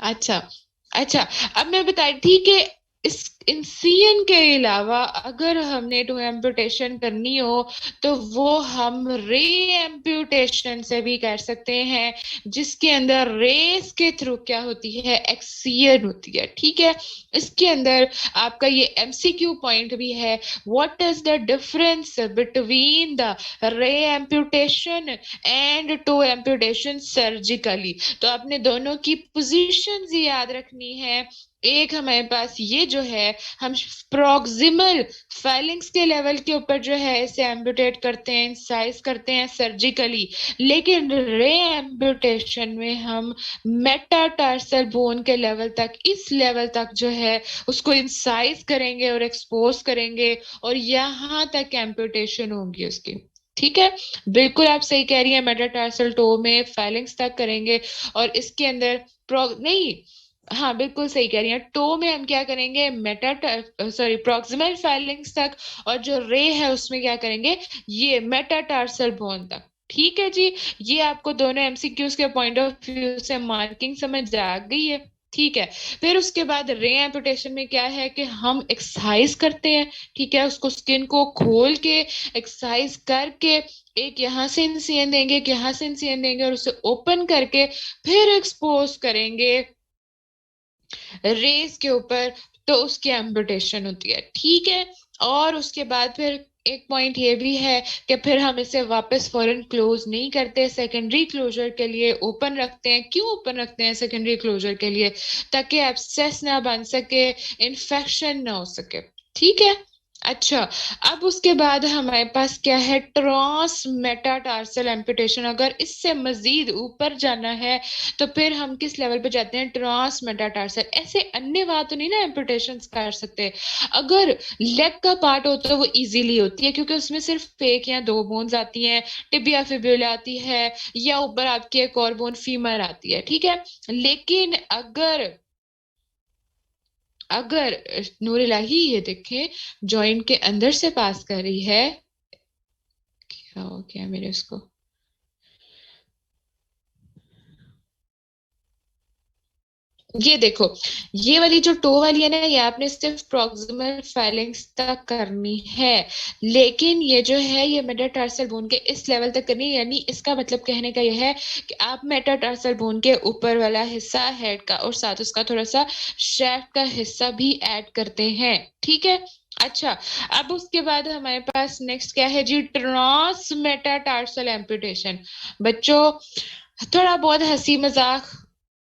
अच्छा। अच्छा, अब मैं बता रही थी कि इस इंसियन के अलावा अगर हमने टू एम्पुटेशन करनी हो तो वो हम रे एम्पुटेशन से भी कर सकते हैं, जिसके अंदर रेस के थ्रू क्या होती है, एक्सियन होती है। ठीक है, इसके अंदर आपका ये एमसीक्यू पॉइंट भी है, what is the difference between the ray amputation and toe amputation surgically. तो आपने दोनों की पोजीशंस याद रखनी है। एक हमारे पास ये जो है, हम प्रोक्सिमल फाइलिंग्स के लेवल के ऊपर जो है इसे एम्पुटेट करते हैं, इंसाइज करते हैं सर्जिकली, लेकिन रे एम्पुटेशन में हम मेटाटार्सल बोन के लेवल तक, इस लेवल तक जो है उसको इंसाइज करेंगे और एक्सपोज करेंगे, और यहाँ तक एम्पुटेशन होगी उसकी। ठीक है, बिल्कुल आप सही कह रही है, मेटाटार्सल टो में फाइलिंग्स तक करेंगे, और इसके अंदर प्रो नहीं, हाँ बिल्कुल सही कह रही है, टो में हम क्या करेंगे, प्रोक्सिमल फाइलिंग्स तक, और जो रे है उसमें क्या करेंगे, ये मेटाटार्सल बोन तक। ठीक है जी, ये आपको दोनों एमसीक्यूज के पॉइंट ऑफ व्यू से मार्किंग समझ आ गई है। ठीक है, फिर उसके बाद रे एम्पुटेशन में क्या है कि हम एक्सरसाइज करते हैं। ठीक है, उसको स्किन को खोल के एक्सरसाइज करके एक यहाँ से इंसियन देंगे, एक यहाँ से इंसियन देंगे, और उसे ओपन करके फिर एक्सपोज करेंगे रेस के ऊपर, तो उसकी एम्पुटेशन होती है। ठीक है, और उसके बाद फिर एक पॉइंट ये भी है कि फिर हम इसे वापस फौरन क्लोज नहीं करते, सेकेंडरी क्लोजर के लिए ओपन रखते हैं। क्यों ओपन रखते हैं सेकेंडरी क्लोजर के लिए? ताकि एब्सेस ना बन सके, इन्फेक्शन ना हो सके। ठीक है। अच्छा, अब उसके बाद हमारे पास क्या है, ट्रांस मेटाटार्सल एम्पुटेशन। अगर इससे मजीद ऊपर जाना है तो फिर हम किस लेवल पे जाते हैं, ट्रांस मेटाटार्सल। ऐसे अन्य बात तो नहीं ना एम्पुटेशन कर सकते। अगर लेग का पार्ट होता है वो इजीली होती है, क्योंकि उसमें सिर्फ एक या दो बोन्स आती हैं, टिबिया फिब्यूला आती है, या ऊपर आपकी एक और बोन फीमर आती है। ठीक है, लेकिन अगर अगर नूर इलाही ये देखें जॉइंट के अंदर से पास कर रही है, क्या हो गया मेरे उसको, ये देखो, ये वाली जो टो वाली है ना, ये आपने सिर्फ प्रॉक्सिमल फाइलिंग्स तक करनी है, लेकिन ये जो है ये मेटाटार्सल बोन के इस लेवल तक करनी है। यानी इसका मतलब कहने का ये है कि आप मेटाटार्सल बोन के ऊपर वाला हिस्सा हेड का और साथ उसका थोड़ा सा शेफ्ट का हिस्सा भी ऐड करते हैं। ठीक है। अच्छा, अब उसके बाद हमारे पास नेक्स्ट क्या है जी, ट्रांस मेटाटार्सल एम्पुटेशन। बच्चों, थोड़ा बहुत हंसी मजाक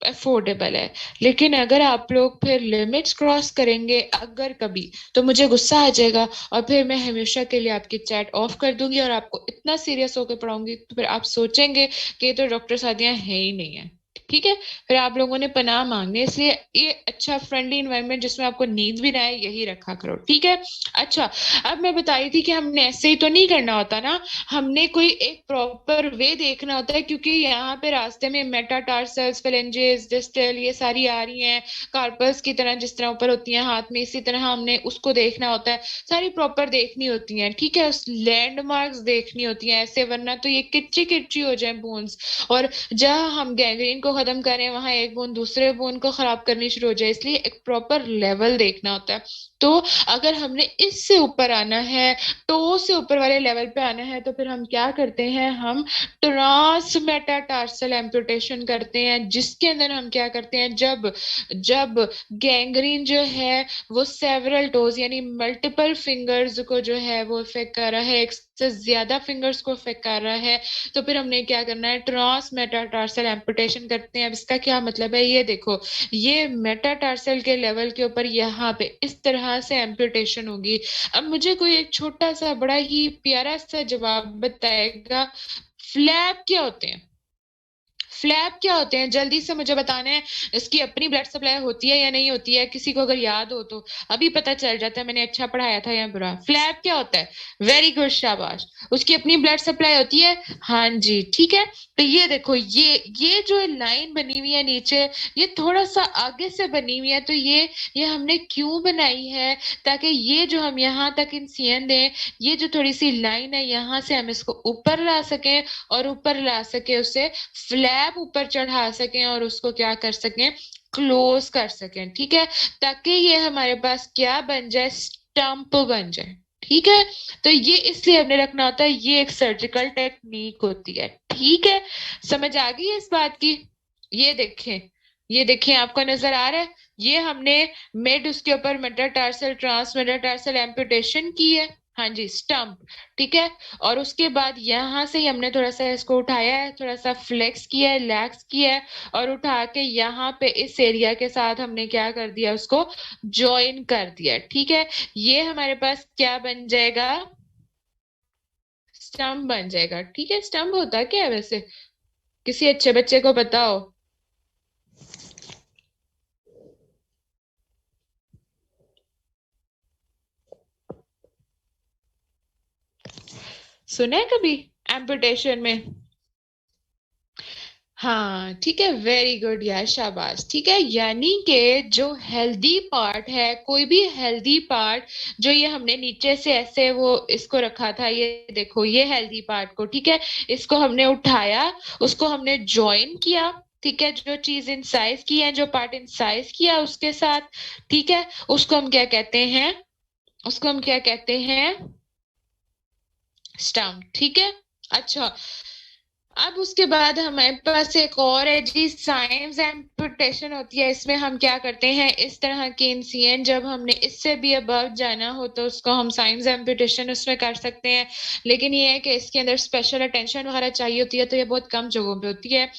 अफोर्डेबल है, लेकिन अगर आप लोग फिर लिमिट्स क्रॉस करेंगे अगर कभी, तो मुझे गुस्सा आ जाएगा, और फिर मैं हमेशा के लिए आपकी चैट ऑफ कर दूंगी और आपको इतना सीरियस होकर पढ़ाऊंगी, तो फिर आप सोचेंगे कि ये तो डॉक्टर सादिया है ही नहीं है। ठीक है, फिर आप लोगों ने पनाह मांगने, इसलिए ये अच्छा फ्रेंडली इन्वायरमेंट जिसमें आपको नींद भी ना आए यही रखा करो। ठीक है। अच्छा, अब मैं बता रही थी कि हमने ऐसे ही तो नहीं करना होता ना, हमने कोई एक प्रॉपर वे देखना होता है, क्योंकि यहाँ पे रास्ते में मेटाटार्सल्स, फेलेंजेस, डिस्टल ये सारी आ रही हैं, कार्पस की तरह जिस तरह ऊपर होती हैं हाथ में, इसी तरह हमने उसको देखना होता है, सारी प्रॉपर देखनी होती हैं। ठीक है, उस लैंडमार्क्स देखनी होती हैं ऐसे, वरना तो ये किच्ची किच्ची हो जाए बोन्स, और जहाँ हम गैंग्रीन को खत्म करें वहां एक बोन दूसरे बोन को खराब करनी शुरू हो जाए, इसलिए एक प्रॉपर लेवल देखना होता है। तो अगर हमने इससे ऊपर आना है, टो से ऊपर वाले लेवल पे आना है, तो फिर हम क्या करते हैं, हम ट्रांस मेटाटार्सल एम्पुटेशन करते हैं, जिसके अंदर हम क्या करते हैं, जब जब गैंग्रीन जो है वो सेवरल टोज यानी मल्टीपल फिंगर्स को जो है वो इफेक्ट कर रहा है, एक से ज्यादा फिंगर्स को इफेक्ट कर रहा है, तो फिर हमने क्या करना है, ट्रांस मेटाटार्सल एम्पुटेशन करते हैं। अब इसका क्या मतलब है, ये देखो, ये मेटाटार्सल के लेवल के ऊपर यहाँ पे इस तरह से एम्पुटेशन होगी। अब मुझे कोई एक छोटा सा बड़ा ही प्यारा सा जवाब बताएगा, फ्लैप क्या होते हैं? फ्लैप क्या होते हैं, जल्दी से मुझे बताना है। इसकी अपनी ब्लड सप्लाई होती है या नहीं होती है, किसी को अगर याद हो तो अभी पता चल जाता है मैंने अच्छा पढ़ाया था या बुरा। फ्लैप क्या होता है? वेरी गुड, शाबाश। उसकी अपनी ब्लड सप्लाई होती है, हाँ जी, ठीक है। तो ये देखो, ये जो लाइन बनी हुई है नीचे, ये थोड़ा सा आगे से बनी हुई है। तो ये हमने क्यों बनाई है? ताकि ये जो हम यहाँ तक इंसियन दें, ये जो थोड़ी सी लाइन है यहाँ से हम इसको ऊपर ला सकें, और ऊपर ला सके उसे फ्लैप ऊपर चढ़ा सकें, और उसको क्या कर सकें, क्लोज कर सकें, ठीक है। ताकि ये हमारे पास क्या बन जाए, स्टंप बन जाए, ठीक है। तो ये इसलिए हमने रखना होता है, ये एक सर्जिकल टेक्निक होती है, ठीक है। समझ आ गई है इस बात की? ये देखें, ये देखें, आपको नजर आ रहा है? ये हमने मिड उसके ऊपर मेटाटार्सल ट्रांस मेटाटार्सल एम्पुटेशन की है, हाँ जी, स्टंप, ठीक है। और उसके बाद यहाँ से ही हमने थोड़ा सा इसको उठाया है, थोड़ा सा फ्लेक्स किया है, लैक्स किया है, और उठा के यहाँ पे इस एरिया के साथ हमने क्या कर दिया, उसको ज्वाइन कर दिया, ठीक है। ये हमारे पास क्या बन जाएगा, स्टम्प बन जाएगा, ठीक है। स्टम्प होता क्या है वैसे, किसी अच्छे बच्चे को बताओ? सुना है कभी एम्पुटेशन में? हाँ, ठीक है, वेरी गुड यार, शाबाश, ठीक है। यानी कि जो हेल्दी पार्ट है, कोई भी हेल्दी पार्ट, जो ये हमने नीचे से ऐसे वो इसको रखा था, ये देखो, ये हेल्दी पार्ट को, ठीक है, इसको हमने उठाया, उसको हमने ज्वाइन किया, ठीक है। जो चीज इंसाइज की है, जो पार्ट इंसाइज किया उसके साथ, ठीक है, उसको हम क्या कहते हैं, उसको हम क्या कहते हैं, स्टम्प, ठीक है। अच्छा, अब उसके बाद हमारे पास एक और है जी, साइंस एम्पुटेशन होती है। इसमें हम क्या करते हैं, इस तरह के इंसियन जब हमने इससे भी अबव जाना हो तो उसको हम साइंस एम्पुटेशन उसमें कर सकते हैं। लेकिन ये है कि इसके अंदर स्पेशल अटेंशन वगैरह चाहिए होती है, तो ये बहुत कम जगहों पे होती है।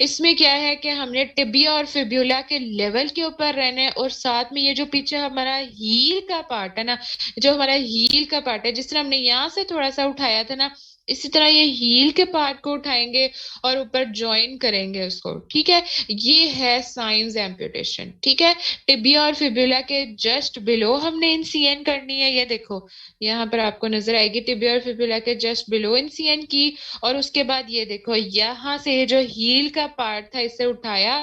इसमें क्या है कि हमने टिबिया और फिब्यूला के लेवल के ऊपर रहना है, और साथ में ये जो पीछे हमारा हील का पार्ट है ना, जो हमारा हील का पार्ट है, जिस तरह हमने यहाँ से थोड़ा सा उठाया था ना, इसी तरह ये हील के पार्ट को उठाएंगे और ऊपर ज्वाइन करेंगे उसको, ठीक है। ये है साइंस एम्पुटेशन, ठीक है। टिबिया और फिब्यूला के जस्ट बिलो हमने इंसियन करनी है, ये देखो, यहाँ पर आपको नजर आएगी, टिबिया और फिब्यूला के जस्ट बिलो इंसियन की। और उसके बाद ये देखो, यहाँ से ये जो हील का पार्ट था, इसे उठाया,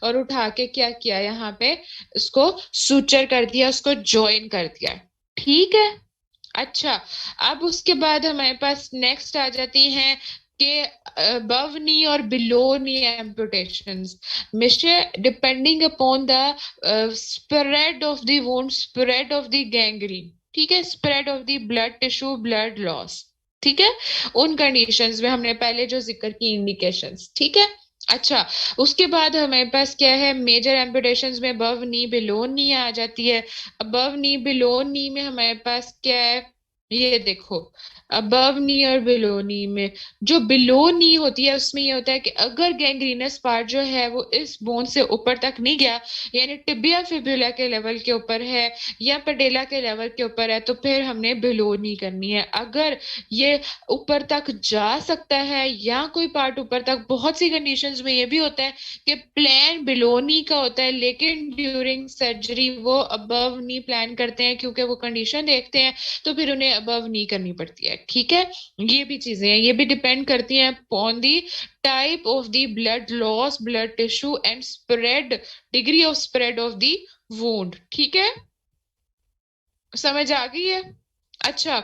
और उठा के क्या किया, यहाँ पे उसको सूचर कर दिया, उसको ज्वाइन कर दिया, ठीक है। अच्छा, अब उसके बाद हमारे पास नेक्स्ट आ जाती हैं कि above knee और below knee amputations, मिशे depending upon the spread of the wound, spread of the gangrene, ठीक है, spread of the blood tissue, blood loss, ठीक है। उन कंडीशंस में हमने पहले जो जिक्र की इंडिकेशंस, ठीक है। अच्छा, उसके बाद हमारे पास क्या है, मेजर एम्पुटेशंस में अबव नी बिलो नी आ जाती है। अबव नी बिलो नी में हमारे पास क्या है, ये देखो, अबव नी और बिलो नी में, जो बिलो नी होती है उसमें ये होता है कि अगर गैंग्रीनस पार्ट जो है वो इस बोन से ऊपर तक नहीं गया, यानी टिबिया फिबुला के लेवल के ऊपर है या पडेला के लेवल के ऊपर है, तो फिर हमने बिलो नी करनी है। अगर ये ऊपर तक जा सकता है या कोई पार्ट ऊपर तक, बहुत सी कंडीशंस में ये भी होता है कि प्लान बिलो नी का होता है, लेकिन ड्यूरिंग सर्जरी वो अबव नी प्लान करते हैं, क्योंकि वो कंडीशन देखते हैं, तो फिर उन्हें अबव नहीं करनी पड़ती है, ठीक है। ये भी चीजें हैं, ये भी डिपेंड करती हैं upon the type of the blood loss, blood tissue and spread, degree of spread of the wound, ठीक है। समझ आ गई है? अच्छा,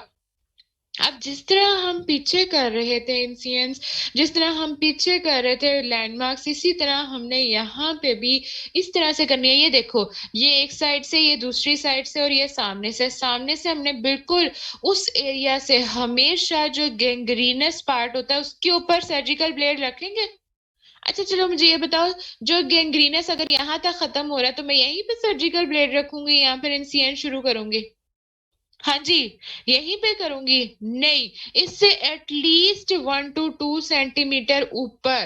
अब जिस तरह हम पीछे कर रहे थे इंसियंस, जिस तरह हम पीछे कर रहे थे लैंडमार्क्स, इसी तरह हमने यहाँ पे भी इस तरह से करनी है। ये देखो, ये एक साइड से, ये दूसरी साइड से, और ये सामने से, सामने से हमने बिल्कुल उस एरिया से हमेशा जो गैंग्रीनस पार्ट होता है उसके ऊपर सर्जिकल ब्लेड रखेंगे। अच्छा चलो मुझे ये बताओ, जो गैंग्रीनस अगर यहाँ तक खत्म हो रहा है तो मैं यहीं पे सर्जिकल ब्लेड रखूंगी, यहाँ पर इंसियन शुरू करूंगी? हाँ जी, यहीं पे करूंगी? नहीं, इससे एटलीस्ट 1 to 2 सेंटीमीटर ऊपर,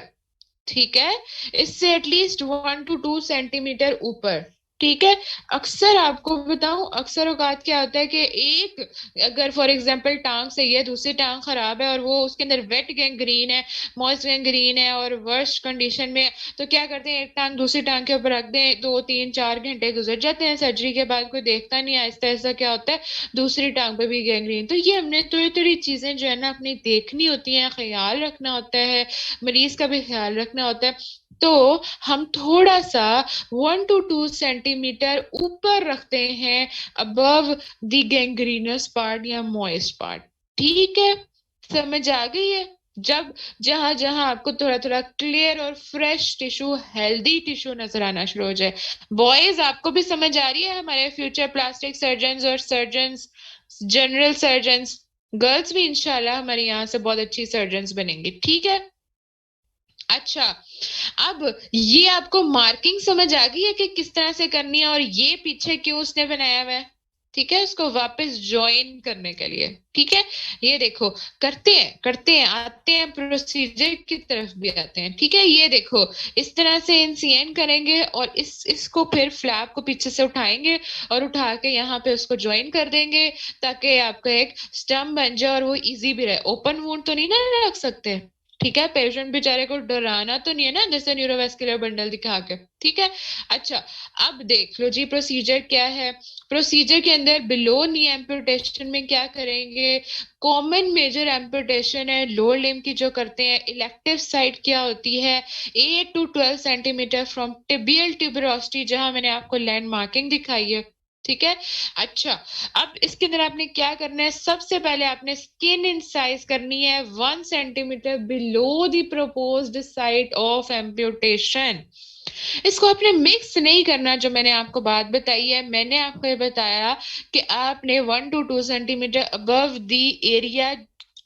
ठीक है, इससे एटलीस्ट 1 to 2 सेंटीमीटर ऊपर, ठीक है। अक्सर आपको बताऊं, अक्सर औकात क्या होता है कि एक, अगर फॉर एग्जांपल टांग सही है, दूसरी टांग खराब है और वो उसके अंदर वेट गैंग्रीन है, मॉइस्ट गैंग्रीन है और वर्स्ट कंडीशन में है, तो क्या करते हैं, एक टांग दूसरी टांग के ऊपर रख दें, 2 3 4 घंटे गुजर जाते हैं, सर्जरी के बाद कोई देखता नहीं, आहिस्ता आहिस्ता क्या होता है, दूसरी टांग पे भी गैंग्रीन। तो ये हमने थोड़ी थोड़ी चीजें जो है ना अपनी देखनी होती हैं, ख्याल रखना होता है, मरीज का भी ख्याल रखना होता है। तो हम थोड़ा सा 1 to 2 सेंटीमीटर ऊपर रखते हैं अबव द गैंग्रीनस पार्ट या मॉइस्ट पार्ट। ठीक है, समझ आ गई है? जब जहां जहां आपको थोड़ा थोड़ा क्लियर और फ्रेश टिश्यू, हेल्दी टिश्यू नजर आना शुरू हो जाए। बॉयज, आपको भी समझ आ रही है? हमारे फ्यूचर प्लास्टिक सर्जन्स और सर्जन्स, जनरल सर्जन्स, गर्ल्स भी इंशाल्लाह हमारे यहाँ से बहुत अच्छी सर्जन्स बनेंगी। ठीक है। अच्छा, अब ये आपको मार्किंग समझ आ गई है कि किस तरह से करनी है और ये पीछे क्यों उसने बनाया हुआ है? ठीक है, उसको वापस ज्वाइन करने के लिए। ठीक है, ये देखो, करते हैं आते हैं, प्रोसीजर की तरफ भी आते हैं। ठीक है, ये देखो, इस तरह से इनसीएन करेंगे और इसको फिर फ्लैप को पीछे से उठाएंगे और उठा के यहाँ पे उसको ज्वाइन कर देंगे, ताकि आपका एक स्टम्प बन जाए और वो इजी भी रहे। ओपन वुंड तो नहीं ना रख सकते। ठीक है, पेशेंट बेचारे को डराना तो नहीं है ना, जैसे न्यूरोवेस्कुलर बंडल दिखा के। ठीक है। अच्छा, अब देख लो जी प्रोसीजर क्या है। प्रोसीजर के अंदर बिलो नी एम्पुटेशन में क्या करेंगे? कॉमन मेजर एम्पुटेशन है लोअर लिम्ब की जो करते हैं। इलेक्टिव साइट क्या होती है? 8 to 12 centimetre from tibial tuberosity, जहां मैंने आपको लैंड मार्किंग दिखाई है। ठीक है। अच्छा, अब इसके अंदर आपने क्या करना है? सबसे पहले आपने स्किन इंसाइज करनी है 1 centimetre below the proposed site of amputation. इसको आपने मिक्स नहीं करना, जो मैंने आपको बात बताई है। मैंने आपको ये बताया कि आपने 1 to 2 centimetre above the area,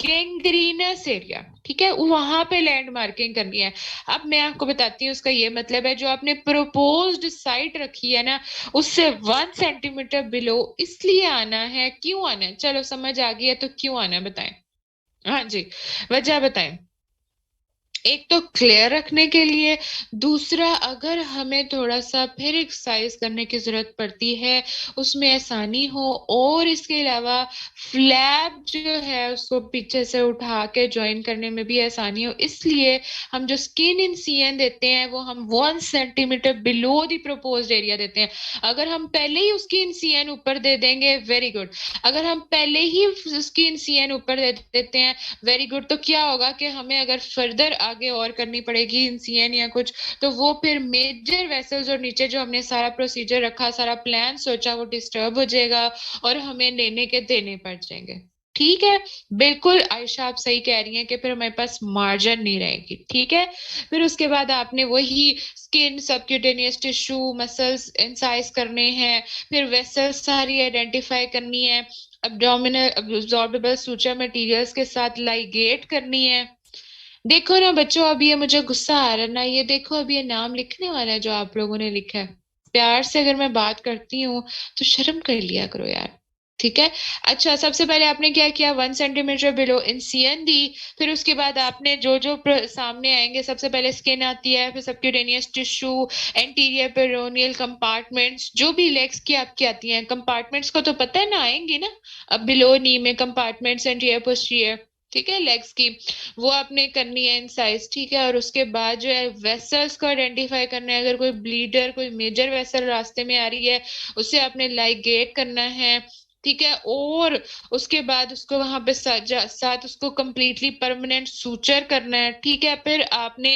gangrenous area, ठीक है, वहां पे लैंड मार्किंग करनी है। अब मैं आपको बताती हूँ, उसका ये मतलब है जो आपने प्रोपोज्ड साइट रखी है ना, उससे 1 सेंटीमीटर बिलो इसलिए आना है। क्यों आना है? चलो समझ आ गई है तो क्यों आना है बताएं। हाँ जी, वजह बताएं। एक तो क्लियर रखने के लिए, दूसरा अगर हमें थोड़ा सा फिर एक्सरसाइज करने की जरूरत पड़ती है उसमें आसानी हो, और इसके अलावा फ्लैप जो है उसको पीछे से उठा के ज्वाइन करने में भी आसानी हो, इसलिए हम जो स्किन इंसिजन देते हैं वो हम 1 centimetre below the proposed area देते हैं। अगर हम पहले ही उसकी इंसिजन ऊपर दे देंगे, वेरी गुड। अगर हम पहले ही उसकी इंसिजन ऊपर दे देते हैं, वेरी गुड, तो क्या होगा कि हमें अगर फर्दर आगे और करनी पड़ेगी इंसियन या कुछ, तो वो फिर मेजर वेसल्स और नीचे जो हमने सारा प्रोसीजर रखा, सारा प्लान सोचा, वो डिस्टर्ब हो जाएगा और हमें लेने के देने पड़ जाएंगे। ठीक है, बिल्कुल आयशा, आप सही कह रही हैं कि फिर हमारे पास मार्जिन नहीं रहेगी। ठीक है, फिर उसके बाद आपने वही skin, subcutaneous tissue, muscles incise करने हैं, फिर वेसल्स सारी आइडेंटिफाई करनी है, abdominal absorbable suture मटेरियल्स के साथ लाइगेट करनी है। देखो ना बच्चों, अभी ये मुझे गुस्सा आ रहा है ना, ये देखो अभी ये नाम लिखने वाला है जो आप लोगों ने लिखा है। प्यार से अगर मैं बात करती हूँ तो शर्म कर लिया करो यार। ठीक है। अच्छा, सबसे पहले आपने क्या किया? 1 सेंटीमीटर बिलो इंसियन दी। फिर उसके बाद आपने जो जो सामने आएंगे, सबसे पहले स्किन आती है, फिर subcutaneous tissue, anterior peroneal compartments, जो भी लेग्स की आपकी आती हैं कंपार्टमेंट्स को तो पता है ना, आएंगी ना। अब बिलो नी में कंपार्टमेंट्स, एंटीरियर पोस्टीरियर, ठीक है, लेग्स की, वो आपने करनी है इंसाइज। ठीक है, और उसके बाद जो है वेसल्स को आइडेंटिफाई करना है। अगर कोई ब्लीडर, कोई मेजर वेसल रास्ते में आ रही है, उसे आपने लाइगेट करना है। ठीक है, और उसके बाद उसको वहां पे साथ उसको कंप्लीटली परमानेंट सूचर करना है। ठीक है, फिर आपने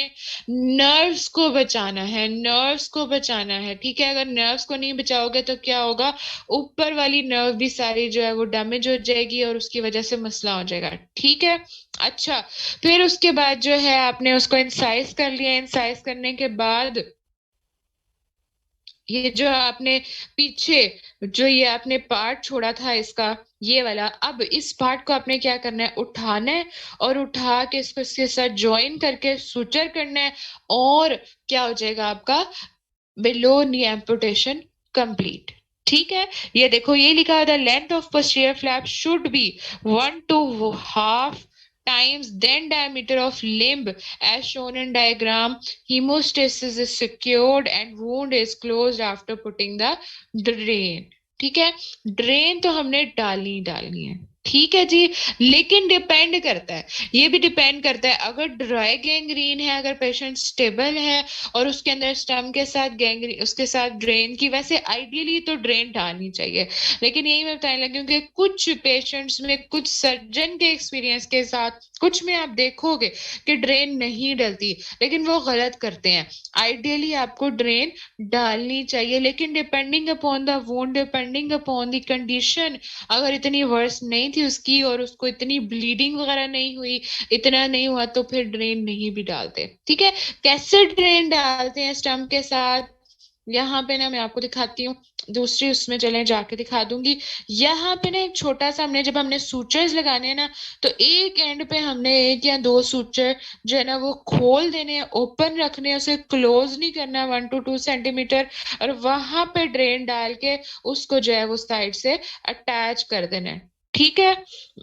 नर्व्स को बचाना है, नर्व्स को बचाना है। ठीक है, अगर नर्व्स को नहीं बचाओगे तो क्या होगा? ऊपर वाली नर्व भी सारी जो है वो डैमेज हो जाएगी और उसकी वजह से मसला हो जाएगा। ठीक है। अच्छा, फिर उसके बाद जो है आपने उसको इंसाइज कर लिया। इंसाइज करने के बाद ये जो आपने पीछे, जो ये आपने पार्ट छोड़ा था इसका, ये वाला, अब इस पार्ट को आपने क्या करना है? उठाना है, और उठा के इसको इसके साथ ज्वाइन करके सुचर करना है, और क्या हो जाएगा आपका? बिलो नी एम्पुटेशन कंप्लीट। ठीक है, ये देखो ये लिखा है the length of posterior flap should be 1 to 1/2 times then diameter of limb as shown in diagram. Hemostasis is secured and wound is closed after putting the drain. ठीक है, drain तो हमने डालनी है, ठीक है जी। लेकिन डिपेंड करता है, ये भी डिपेंड करता है, अगर ड्राई गैंग्रीन है, अगर पेशेंट स्टेबल है और उसके अंदर स्टम के साथ गैंग्रीन, उसके साथ ड्रेन की, वैसे आइडियली तो ड्रेन डालनी चाहिए। लेकिन यही मैं बताने लगी हूँ कि कुछ पेशेंट्स में, कुछ सर्जन के एक्सपीरियंस के साथ, कुछ में आप देखोगे कि ड्रेन नहीं डलती, लेकिन वो गलत करते हैं। आइडियली आपको ड्रेन डालनी चाहिए, लेकिन depending upon the wound, depending upon the condition, अगर इतनी वर्स नहीं थी उसकी और उसको इतनी ब्लीडिंग वगैरह नहीं हुई, इतना नहीं हुआ, तो फिर ड्रेन नहीं भी डालते। ठीक है, कैसे ड्रेन डालते हैं स्टम्प के साथ, यहाँ पे ना मैं आपको दिखाती हूँ, दूसरी उसमें चले जाके दिखा दूंगी। यहाँ पे ना एक छोटा सा हमने, जब हमने सूचर्स लगाने हैं ना, तो एक एंड पे हमने 1 या 2 सूचर जो है ना वो खोल देने हैं, ओपन रखने हैं, उसे क्लोज नहीं करना, 1 to 2 सेंटीमीटर, और वहां पे ड्रेन डाल के उसको जो है वो साइड से अटैच कर देना है। ठीक है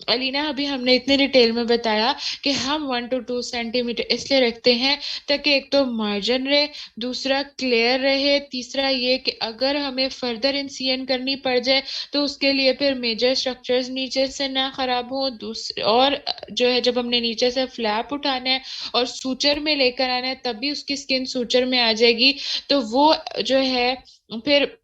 अलीना, अभी हमने इतने डिटेल में बताया कि हम 1 to 2 सेंटीमीटर इसलिए रखते हैं ताकि एक तो मार्जिन रहे, दूसरा क्लियर रहे, तीसरा ये कि अगर हमें फर्दर इंसिजन करनी पड़ जाए तो उसके लिए फिर मेजर स्ट्रक्चर्स नीचे से ना खराब हो, दूसरे और जो है जब हमने नीचे से फ्लैप उठाना है और सूचर में लेकर आना है तभी उसकी स्किन सूचर में आ जाएगी, तो वो जो है फिर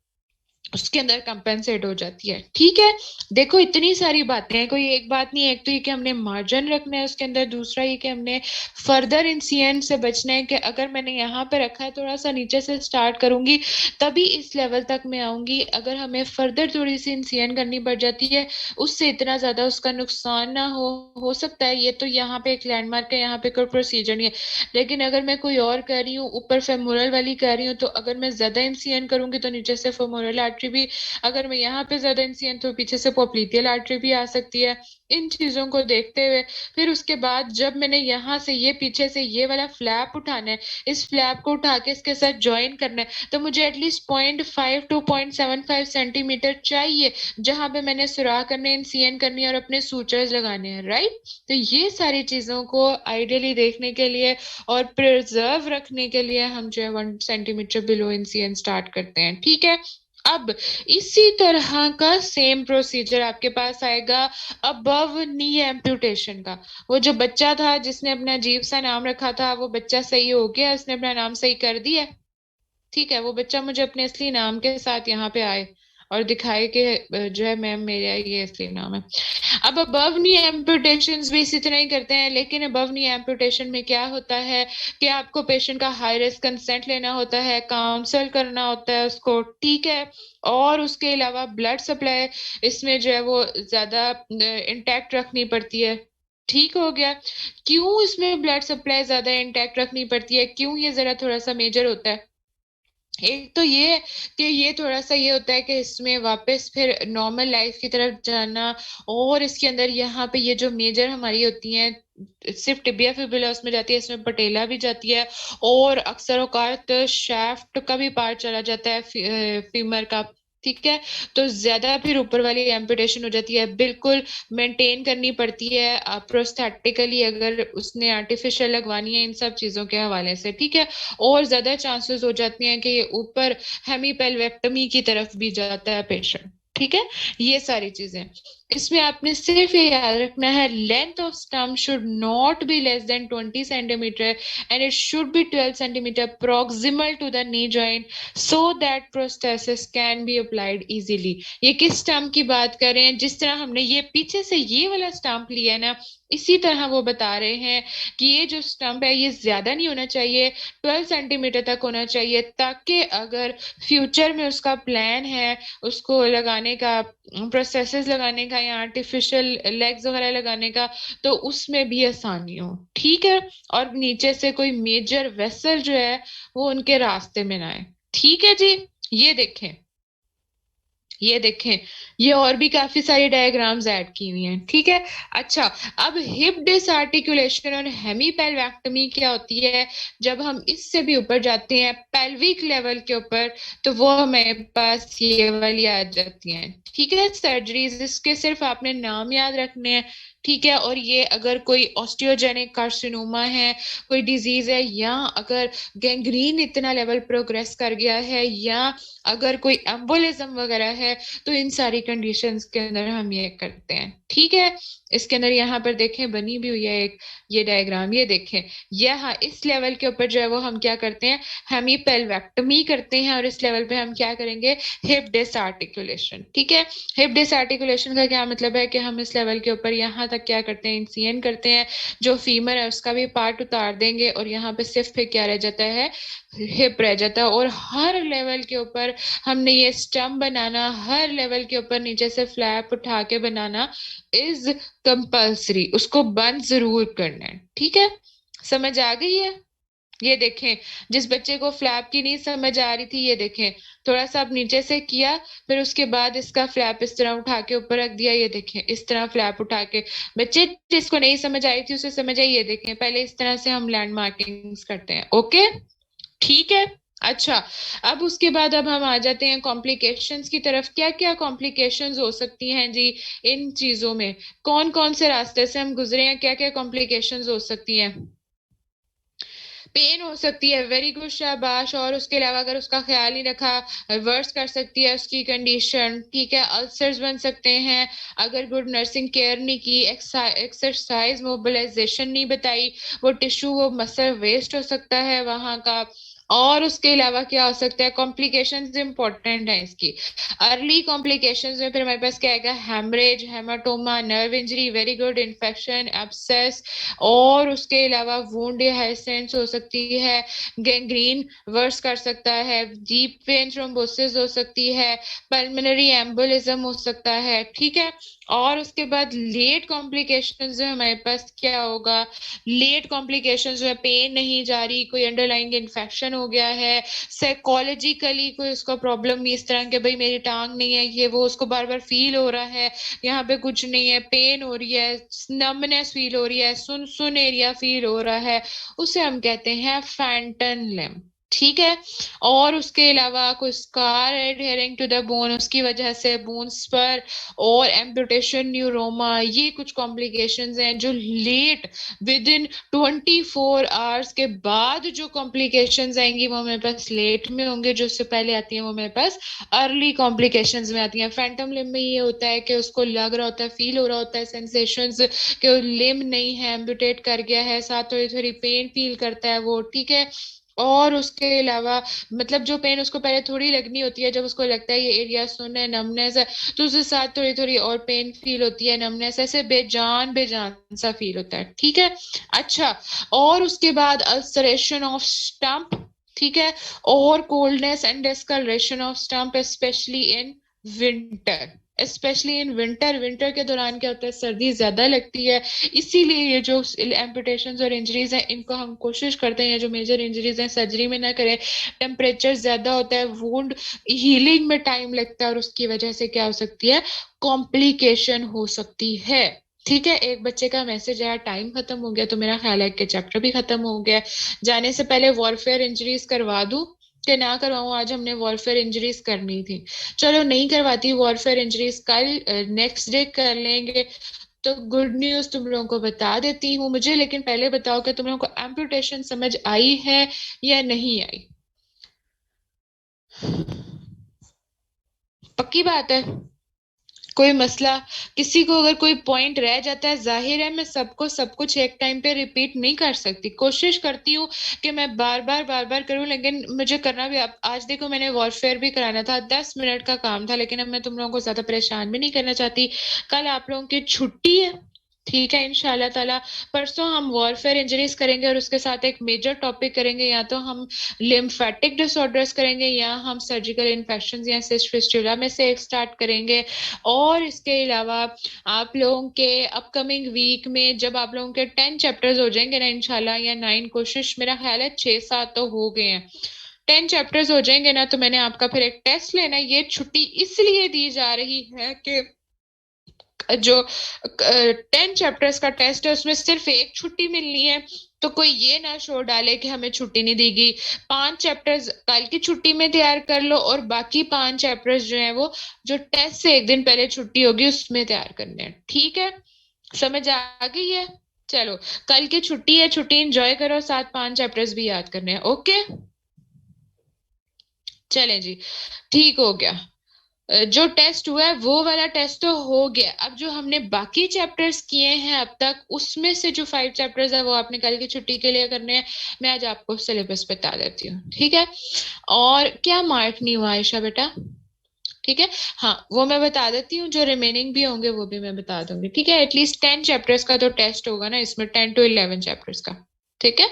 उसके अंदर कंपेंसेट हो जाती है। ठीक है, देखो इतनी सारी बातें हैं, कोई एक बात नहीं है। एक तो ये कि हमने मार्जिन रखना है उसके अंदर, दूसरा ये कि हमने फर्दर इंसिडेंट से बचना है कि अगर मैंने यहाँ पे रखा है, थोड़ा सा नीचे से स्टार्ट करूंगी तभी इस लेवल तक मैं आऊंगी, अगर हमें फर्दर थोड़ी सी इंसिजन करनी पड़ जाती है उससे इतना ज्यादा उसका नुकसान ना हो सकता है। ये तो यहाँ पे एक लैंडमार्क है, यहाँ पे कोई प्रोसीजर नहीं है। लेकिन अगर मैं कोई और कर रही हूँ, ऊपर फेमोरल वाली कर रही हूँ, तो अगर मैं ज्यादा इंसिजन करूंगी तो नीचे से फेमोरल आर्टरी भी, अगर मैं यहाँ पे ज्यादा इंसिजन तो पीछे से पोप्लीटियल आर्टरी भी आ सकती है। इन चीजों को देखते हुए फिर उसके बाद जब मैंने यहाँ से ये पीछे से ये वाला फ्लैप उठाना है, इस फ्लैप को उठा के इसके साथ ज्वाइन करना है, तो मुझे एटलीस्ट 0.5 to 0.75 सेंटीमीटर चाहिए जहां पे मैंने सुराख करने, इंसिजन करनी है और अपने सूचर्स लगाने हैं। राइट, तो ये सारी चीजों को आइडियली देखने के लिए और प्रिजर्व रखने के लिए हम जो है 1 सेंटीमीटर बिलो इंसिजन स्टार्ट करते हैं। ठीक है, अब इसी तरह का सेम प्रोसीजर आपके पास आएगा अबव नी एम्पुटेशन का। वो जो बच्चा था जिसने अपना अजीब सा नाम रखा था, वो बच्चा सही हो गया, उसने अपना नाम सही कर दिया। ठीक है, वो बच्चा मुझे अपने असली नाम के साथ यहाँ पे आए और दिखाए कि जो है मैम मेरा ये असली नाम है। अब अबव नी एम्पुटेशन भी इसी तरह ही करते हैं, लेकिन अबव नी एम्पुटेशन में क्या होता है कि आपको पेशेंट का हाई रिस्क कंसेंट लेना होता है, काउंसल करना होता है उसको। ठीक है, और उसके अलावा ब्लड सप्लाई इसमें जो है वो ज्यादा इंटैक्ट रखनी पड़ती है। ठीक हो गया, क्यों इसमें ब्लड सप्लाई ज्यादा इंटैक्ट रखनी पड़ती है, क्यों ये जरा थोड़ा सा मेजर होता है। एक तो ये कि ये थोड़ा सा ये होता है कि इसमें वापस फिर नॉर्मल लाइफ की तरफ जाना, और इसके अंदर यहाँ पे ये जो मेजर हमारी होती हैं, सिर्फ टिबिया फिबुला उसमें जाती है, इसमें पटेला भी जाती है, और अक्सर औकात शाफ्ट का भी पार्ट चला जाता है, फीमर का। ठीक है, तो ज्यादा फिर ऊपर वाली एम्पुटेशन हो जाती है, बिल्कुल मेंटेन करनी पड़ती है प्रोस्थेटिकली अगर उसने आर्टिफिशियल लगवानी है इन सब चीजों के हवाले से। ठीक है, और ज्यादा चांसेस हो जाती हैं कि ये ऊपर हेमीपेल्वेक्टमी की तरफ भी जाता है पेशेंट। ठीक है, ये सारी चीजें इसमें आपने सिर्फ ये याद रखना है, length off stump should not be less than 20 centimetre and it should be 12 centimetre proximal to the knee joint so that prosthesis can be applied easily। ये किस स्टम्प की बात कर रहे हैं, जिस तरह हमने ये पीछे से ये वाला स्टम्प लिया है ना, इसी तरह वो बता रहे हैं कि ये जो स्टम्प है ये ज्यादा नहीं होना चाहिए, 12 सेंटीमीटर तक होना चाहिए, ताकि अगर फ्यूचर में उसका प्लान है उसको लगाने का, प्रोसेसेस लगाने का या आर्टिफिशियल लेग्स वगैरह लगाने का, तो उसमें भी आसानी हो। ठीक है, और नीचे से कोई मेजर वेसल जो है वो उनके रास्ते में ना आए। ठीक है जी, ये देखें, ये देखें, ये और भी काफी सारी डायग्राम्स ऐड की हुई हैं। ठीक है, अच्छा, अब हिप डिसआर्टिकुलेशन और हेमीपेल्वेक्टमी क्या होती है, जब हम इससे भी ऊपर जाते हैं पेल्विक लेवल के ऊपर, तो वो हमारे पास ये वाली आ जाती हैं। ठीक है, सर्जरीज, इसके सिर्फ आपने नाम याद रखने हैं, ठीक है। और ये अगर कोई ऑस्टियोजेनिक कार्सिनोमा है, कोई डिजीज है, या अगर गैंग्रीन इतना लेवल प्रोग्रेस कर गया है, या अगर कोई एम्बोलिज्म वगैरह है, तो इन सारी कंडीशंस के अंदर हम ये करते हैं। ठीक है। इसके अंदर यहाँ पर देखें बनी भी हुई है एक ये डायग्राम, ये देखें। यहाँ इस लेवल के ऊपर जो है वो हम क्या करते हैं, हेमीपेल्वेक्टमी करते हैं। और इस लेवल पे हम क्या करेंगे, हिप डिस्क आर्टिकुलेशन। ठीक है। हिप डिस्क आर्टिकुलेशन का क्या मतलब है कि हम इस लेवल के ऊपर यहाँ तक क्या करते हैं, इंसियन करते हैं, जो फीमर है उसका भी पार्ट उतार देंगे, और यहाँ पे सिर्फ फिर क्या रह जाता है, हिप रह जाता है। और हर लेवल के ऊपर हमने ये स्टम्प बनाना, हर लेवल के ऊपर नीचे से फ्लैप उठा के बनाना इज कंपल्सरी, उसको बंद जरूर करना है। ठीक है, समझ आ गई है? ये देखें, जिस बच्चे को फ्लैप की नहीं समझ आ रही थी, ये देखें, थोड़ा सा आप नीचे से किया, फिर उसके बाद इसका फ्लैप इस तरह उठा के ऊपर रख दिया, ये देखें, इस तरह फ्लैप उठा के। बच्चे जिसको नहीं समझ आई थी उसे समझ आई, ये देखें, पहले इस तरह से हम लैंड मार्किंग्स करते हैं। ओके, ठीक है। अच्छा, अब उसके बाद अब हम आ जाते हैं कॉम्प्लिकेशंस की तरफ। क्या क्या कॉम्प्लिकेशंस हो सकती हैं जी इन चीजों में, कौन कौन से रास्ते से हम गुजरे हैं, क्या क्या कॉम्प्लिकेशंस हो सकती हैं? पेन हो सकती है, वेरी गुड, शाबाश। और उसके अलावा अगर उसका ख्याल नहीं रखा, वर्स कर सकती है उसकी कंडीशन। ठीक है, अल्सर्स बन सकते हैं अगर गुड नर्सिंग केयर नहीं की, एक्सरसाइज मोबिलाइजेशन नहीं बताई, वो टिश्यू वो मसल वेस्ट हो सकता है वहां का। और उसके अलावा क्या हो सकता है, कॉम्प्लिकेशंस इंपॉर्टेंट है इसकी। अर्ली कॉम्प्लिकेशंस में फिर हमारे पास क्या आएगा, haemorrhage, haematoma, nerve injury, very good, infection, abscess. और उसके अलावा वुंड हाइसेंस हो सकती है, गैंग्रीन वर्स कर सकता है, डीप वेन थ्रोम्बोसिस हो सकती है, पल्मोनरी एम्बोलिज्म हो सकता है। ठीक है। और उसके बाद लेट कॉम्प्लिकेशंस जो हमारे पास क्या होगा, लेट कॉम्प्लिकेशंस जो है, पेन नहीं जा रही, कोई अंडरलाइंग इन्फेक्शन हो गया है, साइकोलॉजिकली कोई उसका प्रॉब्लम इस तरह के, भाई मेरी टांग नहीं है, ये वो, उसको बार बार फील हो रहा है, यहाँ पे कुछ नहीं है, पेन हो रही है, नमनेस फील हो रही है, सुन सुन एरिया फील हो रहा है, उसे हम कहते हैं फैंटन लिम्ब। ठीक है। और उसके अलावा कोई scar adhering to the bone, उसकी वजह से बोन्स पर, और एम्पुटेशन, न्यूरोमा, ये कुछ कॉम्प्लिकेशंस हैं जो लेट, विद इन 24 आवर्स के बाद जो कॉम्प्लिकेशंस आएंगी वो मेरे पास लेट में होंगे, जो उससे पहले आती है वो मेरे पास अर्ली कॉम्प्लिकेशंस में आती हैं। फैंटम लिम्ब में ये होता है कि उसको लग रहा होता है, फील हो रहा होता है सेंसेशंस कि लिम्ब नहीं है, एम्पुटेट कर गया है, साथ थोड़ी थोड़ी पेन फील करता है वो। ठीक है। और उसके अलावा मतलब जो पेन उसको पहले थोड़ी लगनी होती है, जब उसको लगता है ये एरिया सुन है, नमनेस है, तो उसके साथ थोड़ी थोड़ी और पेन फील होती है, नमनेस, ऐसे बेजान बेजान सा फील होता है। ठीक है। अच्छा, और उसके बाद अल्सरेशन ऑफ स्टम्प। ठीक है। और coldness and discolouration of stump, specially in winter, specially in winter. Winter के दौरान क्या होता है, सर्दी ज्यादा लगती है, इसीलिए ये जो एम्पुटेशन और इंजरीज हैं इनको हम कोशिश करते हैं, जो मेजर इंजरीज हैं सर्जरी में ना करें। टेम्परेचर ज्यादा होता है, वुंड हीलिंग में टाइम लगता है, और उसकी वजह से क्या हो सकती है, कॉम्प्लिकेशन हो सकती है। ठीक है। एक बच्चे का मैसेज आया, टाइम खत्म हो गया, तो मेरा ख्याल है कि चैप्टर भी खत्म हो गया। जाने से पहले वॉरफेयर इंजरीज करवा दूं कि ना करवाऊं? आज हमने वॉरफेयर इंजरीज करनी थी। चलो नहीं करवाती वॉरफेयर इंजरीज, कल नेक्स्ट डे कर लेंगे। तो गुड न्यूज तुम लोगों को बता देती हूँ मुझे, लेकिन पहले बताओ कि तुम लोगों को एम्पुटेशन समझ आई है या नहीं आई? पक्की बात है? कोई मसला? किसी को अगर कोई पॉइंट रह जाता है, जाहिर है मैं सबको सब कुछ एक टाइम पे रिपीट नहीं कर सकती, कोशिश करती हूँ कि मैं बार बार करूँ, लेकिन मुझे करना भी, अब आज देखो मैंने वॉरफेयर भी कराना था, 10 मिनट का काम था, लेकिन अब मैं तुम लोगों को ज्यादा परेशान भी नहीं करना चाहती। कल आप लोगों की छुट्टी है, ठीक है, इंशाल्लाह ताला। परसों हम वॉरफेयर इंजरीज करेंगे, और उसके साथ एक मेजर टॉपिक करेंगे, या तो हम लिम्फेटिक डिसऑर्डर्स करेंगे, या हम सर्जिकल इन्फेक्शन या सिस्ट फिस्टुला में से एक स्टार्ट करेंगे। और इसके अलावा आप लोगों के अपकमिंग वीक में जब आप लोगों के 10 चैप्टर्स हो जाएंगे ना इंशाल्लाह, या 9, कोशिश, मेरा ख्याल है 6-7 तो हो गए हैं, 10 चैप्टर्स हो जाएंगे ना, तो मैंने आपका फिर एक टेस्ट लेना है। ये छुट्टी इसलिए दी जा रही है कि जो 10 चैप्टर्स का टेस्ट है उसमें सिर्फ एक छुट्टी मिलनी है, तो कोई ये ना शोर डाले कि हमें छुट्टी नहीं देगी। 5 चैप्टर्स कल की छुट्टी में तैयार कर लो, और बाकी 5 चैप्टर्स जो है वो जो टेस्ट से एक दिन पहले छुट्टी होगी उसमें तैयार करने हैं। ठीक है। समझ आ गई है? चलो, कल की छुट्टी है, छुट्टी एंजॉय करो, 7 5 चैप्टर्स भी याद करने हैं। ओके, चले जी, ठीक हो गया। जो टेस्ट हुआ है वो वाला टेस्ट तो हो गया। अब जो हमने बाकी चैप्टर्स किए हैं अब तक, उसमें से जो 5 चैप्टर्स है वो आपने कल की छुट्टी के लिए करने हैं। मैं आज आपको सिलेबस बता देती हूँ, ठीक है? और क्या मार्क नहीं हुआ आयशा बेटा? ठीक है, हाँ वो मैं बता देती हूँ, जो रिमेनिंग भी होंगे वो भी मैं बता दूंगी, ठीक है? एटलीस्ट 10 चैप्टर्स का तो टेस्ट होगा ना इसमें, 10 to 11 चैप्टर्स का। ठीक है,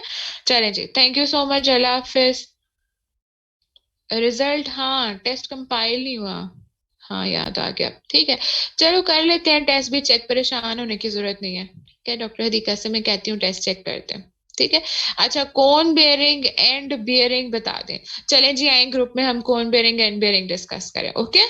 चलें जी, थैंक यू सो मच, अल्लाह हाफिज। रिजल्ट, हाँ टेस्ट कंपाइल नहीं हुआ। हाँ याद आ गया, ठीक है। चलो कर लेते हैं टेस्ट भी चेक, परेशान होने की जरूरत नहीं है, ठीक है? डॉक्टर हदीका से मैं कहती हूँ टेस्ट चेक करते हैं, ठीक है? अच्छा, कोन बेयरिंग एंड बेयरिंग बता दें। चलें जी, आए ग्रुप में हम कोन बेयरिंग एंड बेयरिंग डिस्कस करें, ओके?